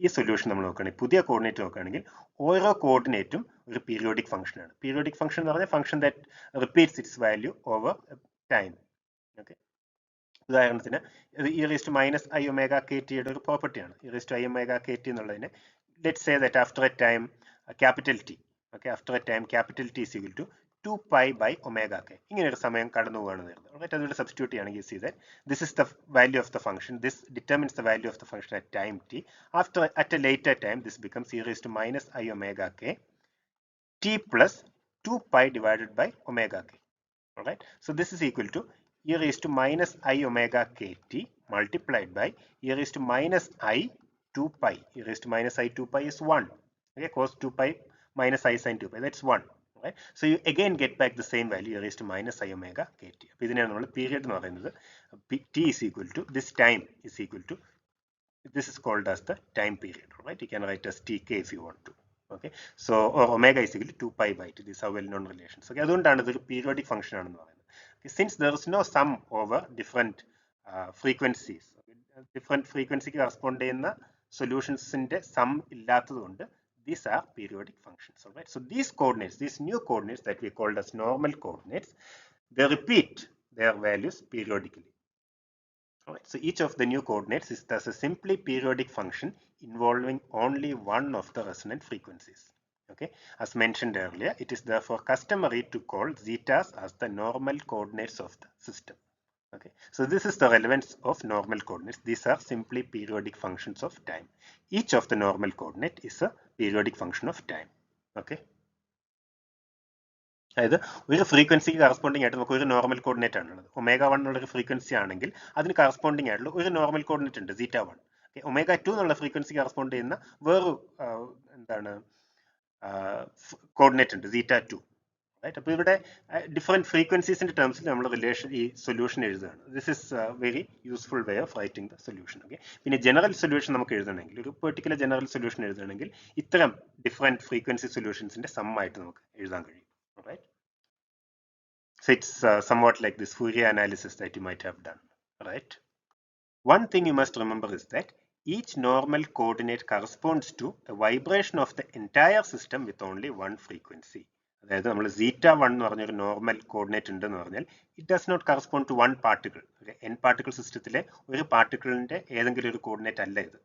ഈ solution നമ്മൾ നോക്കുകയാണെങ്കിൽ പുതിയ coordinate നോക്കുകയാണെങ്കിൽ ഓരോ കോർഡിനേറ്റും ഒരു പീരിയോഡിക് ഫംഗ്ഷൻ ആണ്. പീരിയോഡിക് ഫംഗ്ഷൻ എന്ന് പറഞ്ഞാൽ function that repeats its value over time. Okay, ഉദാഹരണത്തിന് ഇത് e raise to minus I omega K ടിയുടെ ഒരു പ്രോപ്പർട്ടിയാണ്. E raise to i omega K t എന്നുള്ളതിന് let say that after a time capital T, okay, after a time capital T is equal to 2π by omega k. ഇങ്ങനെ ഒരു സമയം കടന്നു പോവുകയാണ് വരുന്നത്. റൈറ്റ്, അതുകൊണ്ട് സബ്സ്റ്റിറ്റ്യൂട്ട് ചെയ്യുകയാണെങ്കിൽ see that this is the value of the function, this determines the value of the function at time t. After at a later time this becomes e raise to minus I omega K T plus 2π divided by omega k. Alright, so this is equal to e raised to minus I omega kt multiplied by e raised to minus I 2π. E raised to minus I 2π is 1. Okay, cos 2π minus I sin 2π, that's 1. Right, so you again get back the same value e raised to minus I omega kt. അപ്പോൾ ഇതിനെയാണ് നമ്മൾ period എന്ന് പറയുന്നത്. t is equal to this time is equal to, this is called as the time period. Right, you can write as tk if you want to. Okay, so or omega is equal to 2π by t. These are well known relations. Okay, അതുകൊണ്ടാണ് ഇതൊരു periodic function ആണെന്ന് പറയുന്നത്. Okay, since there is no sum over different frequencies, different frequency correspond ചെയ്യുന്ന സൊല്യൂഷൻസിന്റെ some ഇല്ലാത്തതുകൊണ്ട് these are periodic functions. All right, so these coordinates, these new coordinates that we called as normal coordinates, they repeat their values periodically. Alright, so each of the new coordinates is thus a simply periodic function involving only one of the resonant frequencies. Okay, as mentioned earlier, it is therefore customary to call zetas as the normal coordinates of the system. Okay, so this is the relevance of normal coordinates. These are simply periodic functions of time. Each of the normal coordinate is a periodic function of time. Okay, അതായത് ഒരു ഫ്രീക്വൻസിക്ക് corresponding ആയിട്ട് നമുക്ക് ഒരു normal coordinate ആണുള്ളത്. Omega 1 എന്നുള്ളൊരു frequency ആണെങ്കിൽ അതിന് കറസ്പോണ്ടിങ് ആയിട്ടുള്ള ഒരു നോർമൽ കോർഡിനേറ്റ് ഉണ്ട്, സീറ്റ 1. ഒമേഗ 2 എന്നുള്ള ഫ്രീക്വൻസി കറസ്പോണ്ട് ചെയ്യുന്ന വേറൊരു എന്താണ് കോർഡിനേറ്റ് ഉണ്ട്, സീറ്റ 2. റൈറ്റ്, അപ്പോൾ ഇവിടെ ഡിഫറെൻറ്റ് ഫ്രീക്വൻസീസിന്റെ ടേംസിൽ നമ്മൾ റിലേഷൻ ഈ സൊല്യൂഷൻ എഴുതുകയാണ്. This is very useful way of writing the solution. Okay, പിന്നെ ജനറൽ സൊല്യൂഷൻ നമുക്ക് എഴുതണമെങ്കിൽ, ഒരു പെർട്ടിക്കുലർ ജനറൽ സൊല്യൂഷൻ എഴുതണമെങ്കിൽ ഇത്തരം ഡിഫറെൻറ്റ് ഫ്രീക്വൻസി സൊല്യൂഷൻസിന്റെ സം ആയിട്ട് നമുക്ക് എഴുതാൻ കഴിയും. Right, so it's somewhat like this Fourier analysis that you might have done. Right, one thing you must remember is that each normal coordinate corresponds to a vibration of the entire system with only one frequency. അതായത് നമ്മൾ zeta 1 എന്ന് പറഞ്ഞൊരു normal coordinate ഉണ്ടെന്ന് പറഞ്ഞാൽ it does not correspond to one particle. N particle സിസ്റ്റത്തിലെ ഒരു പാർട്ടിക്കിളിന്റെ ഏതെങ്കിലും ഒരു കോർഡിനേറ്റ് അല്ല ഇത്.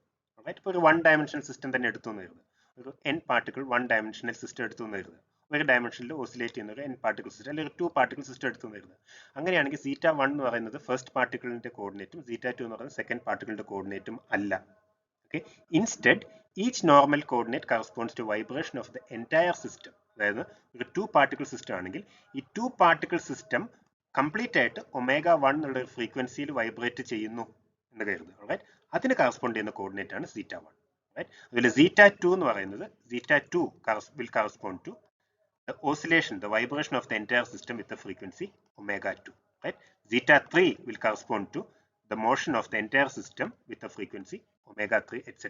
റൈറ്റ്, ഇപ്പോൾ ഒരു വൺ ഡയമെൻഷണൽ സിസ്റ്റം തന്നെ എടുത്തു എന്ന് കരുതുക, ഒരു N particle one dimensional system എടുത്തു എന്ന് കരുതുക, ഒരു ഡയമെൻഷനിൽ ഓസിലേറ്റ് ചെയ്യുന്ന ഒരു എൻ പാർട്ടിക്കിൾ സിസ്റ്റം അല്ലെങ്കിൽ ഒരു ടു പാർട്ടിക്കിൾ സിസ്റ്റം എടുത്തു എന്ന് കരുതുക. അങ്ങനെയാണെങ്കിൽ സീറ്റ 1 എന്ന് പറയുന്നത് ഫസ്റ്റ് പാർട്ടിക്കിളിന്റെ കോർഡിനേറ്റും സീറ്റ 2 എന്ന് പറയുന്നത് സെക്കൻഡ് പാർട്ടിക്കിളിന്റെ കോർഡിനേറ്റും അല്ല. Okay, instead each normal coordinate corresponds to vibration of the entire system. അതായത് ഒരു ടു പാർട്ടിക്കിൾ സിസ്റ്റം ആണെങ്കിൽ ഈ ടു പാർട്ടിക്കിൾ സിസ്റ്റം കംപ്ലീറ്റ് ആയിട്ട് ഒമേഗ 1 എന്നുള്ള ഒരു ഫ്രീക്വൻസിയിൽ വൈബ്രേറ്റ് ചെയ്യുന്നു എന്ന് കരുതുക. റൈറ്റ്, അതിന് കറസ്പോണ്ട് ചെയ്യുന്ന കോർഡിനേറ്റ് ആണ് സീറ്റ 1. റൈറ്റ്, അതുപോലെ സീറ്റ 2 എന്ന് പറയുന്നത് സീറ്റ 2 will correspond to the oscillation, the vibration of the entire system with the frequency omega 2. Right, zeta 3 will correspond to the motion of the entire system with the frequency omega 3, etc.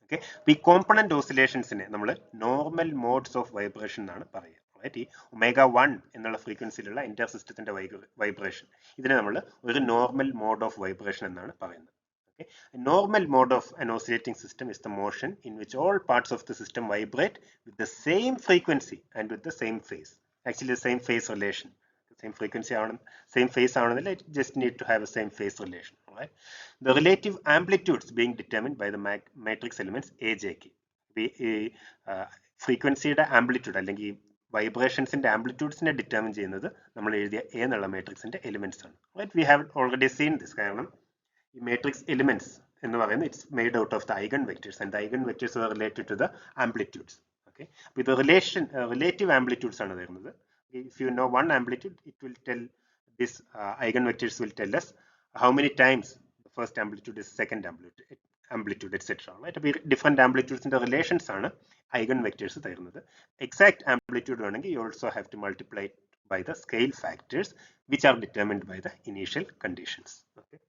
Okay, ഈ component ഓസിലേഷൻസിനെ നമ്മൾ normal modes of vibration എന്നാണ് പറയുക. Right, ഈ omega 1 എന്നുള്ള ഫ്രീക്വൻസിയിലുള്ള Inter സിസ്റ്റത്തിന്റെ vibration, ഇതിനെ നമ്മൾ ഒരു നോർമൽ മോഡ് ഓഫ് വൈബ്രേഷൻ എന്നാണ് പറയുന്നത്. Okay, a normal mode of an oscillating system is the motion in which all parts of the system vibrate with the same frequency and with the same phase. Actually, the same phase relation. Same frequency, same phase, it just need to have a same phase relation. Right? The relative amplitudes being determined by the matrix elements A, J, K. Frequency amplitude അല്ലെങ്കിൽ വൈബ്രേഷൻസിന്റെ ആംപ്ലിറ്റ്യൂഡ്സിനെ determine ചെയ്യുന്നത് നമ്മൾ എഴുതിയ A എന്നുള്ള മാട്രിക്സിന്റെ elements ആണ്. Right, we have already seen this. കാരണം ഈ matrix elements എന്ന് പറയുന്നത് it's made out of the eigenvectors and eigenvectors are related to the amplitudes. Okay, അപ്പോൾ ഇത് റിലേറ്റീവ് ആംപ്ലിറ്റ്യൂഡ്സ് ആണ് തരുന്നത്. If you know one amplitude, it will tell this eigenvectors will tell us how many times the first amplitude is second amplitude, etc. Right, അപ്പോൾ different ആംപ്ലിറ്റ്യൂഡ്സിന്റെ relations ആണ് eigenvectors തരുന്നത്. Exact amplitude വേണമെങ്കിൽ you also have to multiply it by the scale factors which are determined by the initial conditions. Okay.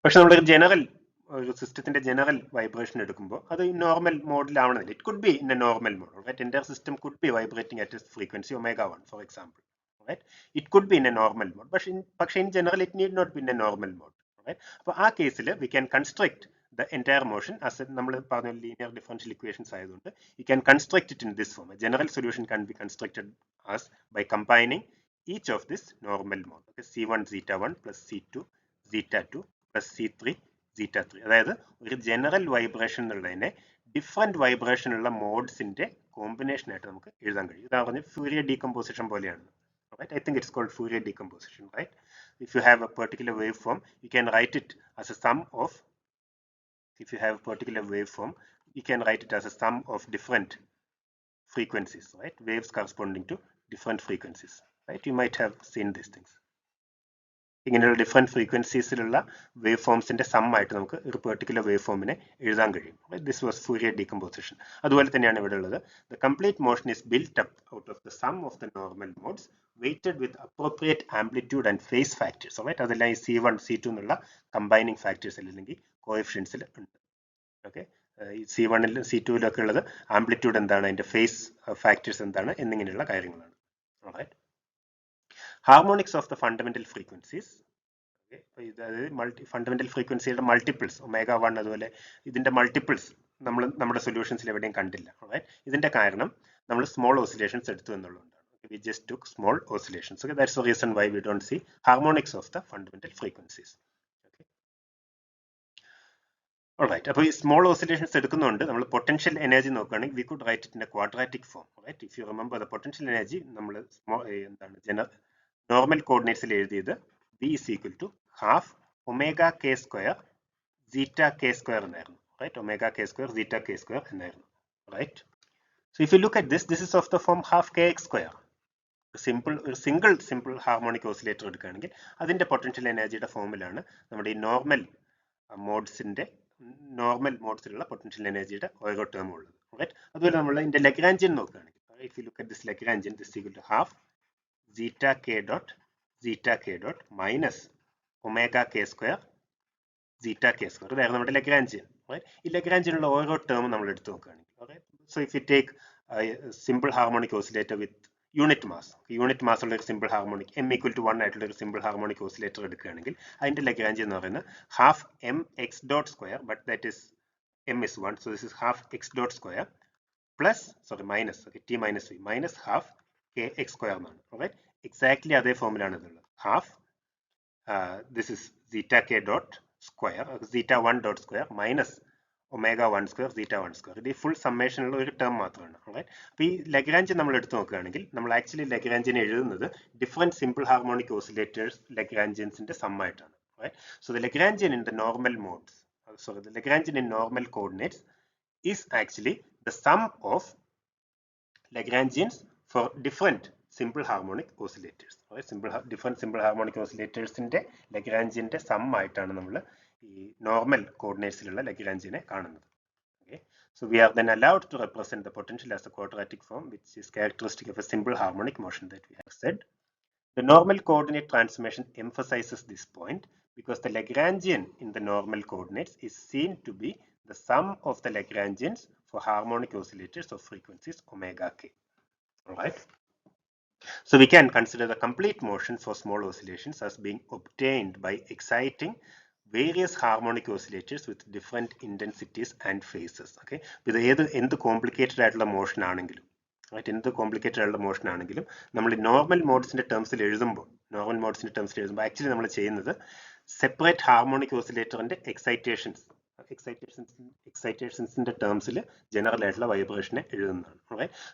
പക്ഷെ നമ്മളൊരു general ഒരു സിസ്റ്റത്തിന്റെ general vibration എടുക്കുമ്പോൾ അത് നോർമൽ മോഡിലാവണമെന്നില്ല. It could be in a normal mode. Right, entire system could be vibrating at a frequency ω1 for example. Right, it could be in a normal mode. പക്ഷെ in general it need not be in a normal mode. Right, അപ്പോൾ ആ കേസിൽ we can construct the entire motion as നമ്മൾ പറഞ്ഞ linear differential equations ആയതുകൊണ്ട് you can construct it in this form. A general solution can be constructed as by combining each of this normal mode. Okay, C1 zeta 1 plus C2 zeta 2 plus C3 zeta 3. അതായത് ഒരു general vibration എന്നുള്ളതിനെ different vibration ഉള്ള മോഡ്സിന്റെ combination ആയിട്ട് നമുക്ക് എഴുതാൻ കഴിയും. ഇതാ പറഞ്ഞ ഫ്യൂറിയർ ഡീകമ്പോസിഷൻ പോലെയാണ്. Right, I think it's called Fourier decomposition. Right, if you have a particular waveform, you can write it as a sum of, if you have a particular waveform, you can write it as a sum of different frequencies, right? Waves corresponding to different frequencies, right? You might have seen these things. ഇങ്ങനെയുള്ള different ഫ്രീക്വൻസീസിലുള്ള wave ഫോംസിന്റെ some ആയിട്ട് നമുക്ക് ഒരു particular wave ഫോമിനെ എഴുതാൻ കഴിയും. This was Fourier decomposition. അതുപോലെ തന്നെയാണ് ഇവിടെ ഉള്ളത്. The complete motion is built up out of the sum of the normal modes weighted with appropriate amplitude and phase factors. Right, അതെല്ലാം ഈ C1 C2 എന്നുള്ള കമ്പൈനിങ് ഫാക്ടേഴ്സ് അല്ലെങ്കിൽ കോഎഫിഷ്യൻസിൽ ഉണ്ട്. ഓക്കെ, ഈ C1 C2 ഉള്ളത് ആംപ്ലിറ്റ്യൂഡ് എന്താണ്, അതിന്റെ ഫേസ് ഫാക്ടേഴ്സ് എന്താണ് എന്നിങ്ങനെയുള്ള കാര്യങ്ങളാണ്. Right, harmonics of the fundamental frequencies. Fundamental ഫ്രീക്വൻസിയുടെ മൾട്ടിപ്പിൾസ് ω1 അതുപോലെ ഇതിന്റെ മൾട്ടിപ്പിൾസ് നമ്മുടെ സൊല്യൂഷൻസിൽ എവിടെയും കണ്ടില്ല. റൈറ്റ്, ഇതിന്റെ കാരണം നമ്മൾ സ്മോൾ ഓസിലേഷൻസ് എടുത്തു എന്നുള്ളതുകൊണ്ടാണ്. We just took small oscillations. Okay, that's the reason why we don't see harmonics of the fundamental frequencies. Okay. Alright, അപ്പോൾ ഈ സ്മോൾ ഓസിലേഷൻസ് എടുക്കുന്നുണ്ട് നമ്മൾ പൊട്ടൻഷ്യൽ എനർജി നോക്കുകയാണെങ്കിൽ we could write it in a quadratic form. Right, if you remember the potential energy നമ്മൾ എന്താണ് normal കോർഡിനേറ്റ്സിൽ എഴുതിയത് V is equal to half omega k square zeta k square എന്നായിരുന്നു. Right, omega k square zeta k square എന്നായിരുന്നു. Right, so if you look at this, this is of the form half kx square. Simple harmonic oscillator എടുക്കുകയാണെങ്കിൽ അതിന്റെ potential എനർജിയുടെ ഫോമിലാണ് നമ്മുടെ ഈ normal മോഡ്സിലുള്ള potential എനർജിയുടെ ഓരോ ടേമും ഉള്ളത്. റൈറ്റ്, അതുപോലെ നമ്മൾ ഇതിന്റെ ലഗ്രാഞ്ചിയൻ നോക്കുകയാണെങ്കിൽ, if you look at this Lagrangian, this equal to half zeta k dot minus omega K square zeta k square. ഇതായിരുന്നു നമ്മുടെ ലഗ്രാഞ്ചിയൻ. ഈ ലഗ്രാഞ്ചിയനുള്ള ഓരോ ടേമും നമ്മൾ എടുത്തു നോക്കുകയാണെങ്കിൽ, so if you take simple harmonic oscillator with unit mass ഉള്ള ഒരു simple harmonic m equal to 1 ആയിട്ടുള്ള ഒരു സിമ്പിൾ ഹാർമോണിക് ഓസിലേറ്റർ എടുക്കുകയാണെങ്കിൽ അതിന്റെ ലഗ്രാഞ്ചിയൻ എന്ന് പറയുന്നത് half M X dot square, but that is m is 1, so this is half x dot square plus minus, okay, t minus v minus half k x square എന്നാണ്. Alright, exactly അതേ ഫോമിലാണ് ഇതുള്ളത്. half this is zeta k dot square, zeta 1 dot square minus omega 1 square zeta 1 square. ഇത് full സമ്മേഷനുള്ള ഒരു term മാത്രമാണ്. അപ്പോൾ ഈ Lagrangian നമ്മൾ എടുത്തു നോക്കുകയാണെങ്കിൽ നമ്മൾ ആക്ച്വലി ലഗ്രാഞ്ചിയൻ എഴുതുന്നത് ഡിഫറെന്റ് സിമ്പിൾ ഹാർമോണിക് ഓസിലേറ്റേഴ്സ് ലഗ്രാഞ്ചിയൻസിന്റെ സം ആയിട്ടാണ്. So the Lagrangian in the normal modes, the Lagrangian in normal coordinates is actually the sum of Lagrangians for different simple harmonic oscillators. Different simple harmonic oscillators in the Lagrangian sum ആയിട്ടാണ് നമ്മൾ ഈ normal കോർഡിനേറ്റ്സിലുള്ള ലഗ്രാഞ്ചിയനെ കാണുന്നത്. Okay, so we are then allowed to represent the potential as a quadratic form, which is characteristic of a simple harmonic motion that we have said. The normal coordinate transformation emphasizes this point because the Lagrangian in the normal coordinates is seen to be the sum of the Lagrangians for harmonic oscillators of frequencies omega k. Alright, so we can consider the complete motion for small oscillations as being obtained by exciting various harmonic oscillators with different intensities and phases. Okay, ഇത് എന്ത് complicated ആയിട്ടുള്ള motion ആണെങ്കിലും, എന്ത് complicated ആയിട്ടുള്ള motion ആണെങ്കിലും നമ്മൾ normal മോഡ്സിന്റെ ടേംസിൽ എഴുതുമ്പോൾ actually നമ്മൾ ചെയ്യുന്നത് സെപ്പറേറ്റ് ഹാർമോണിക് ഓസിലേറ്ററിന്റെ എക്സൈറ്റേഷൻസിന്റെ ടേംസിൽ ജനറൽ ആയിട്ടുള്ള വൈബ്രേഷനെ എഴുതുന്നതാണ്.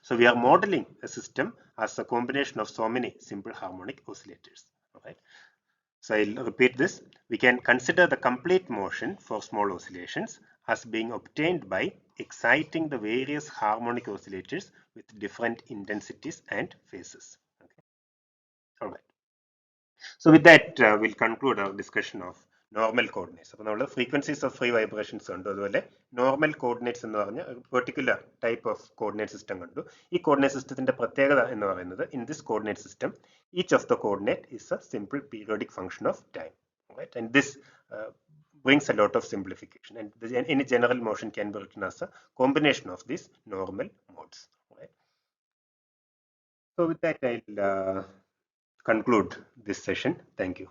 So we are modelling a system as a combination of so many simple harmonic oscillators. So I'll repeat this. We can consider the complete motion for small oscillations as being obtained by exciting the various harmonic oscillators with different intensities and phases. Okay. All right. So with that, we'll conclude our discussion of normal coordinates. അപ്പോൾ നമ്മൾ frequencies of free vibrations കണ്ടു, അതുപോലെ normal coordinates എന്ന് പറഞ്ഞ particular type of coordinate system കണ്ടു. ഈ coordinate സിസ്റ്റത്തിന്റെ പ്രത്യേകത എന്ന് പറയുന്നത്, in this coordinate system each of the coordinate is A simple periodic function of time, right? And this brings a lot of simplification, and any general motion can be written as a combination of these normal modes, right? So with that, I'll conclude this session. Thank you.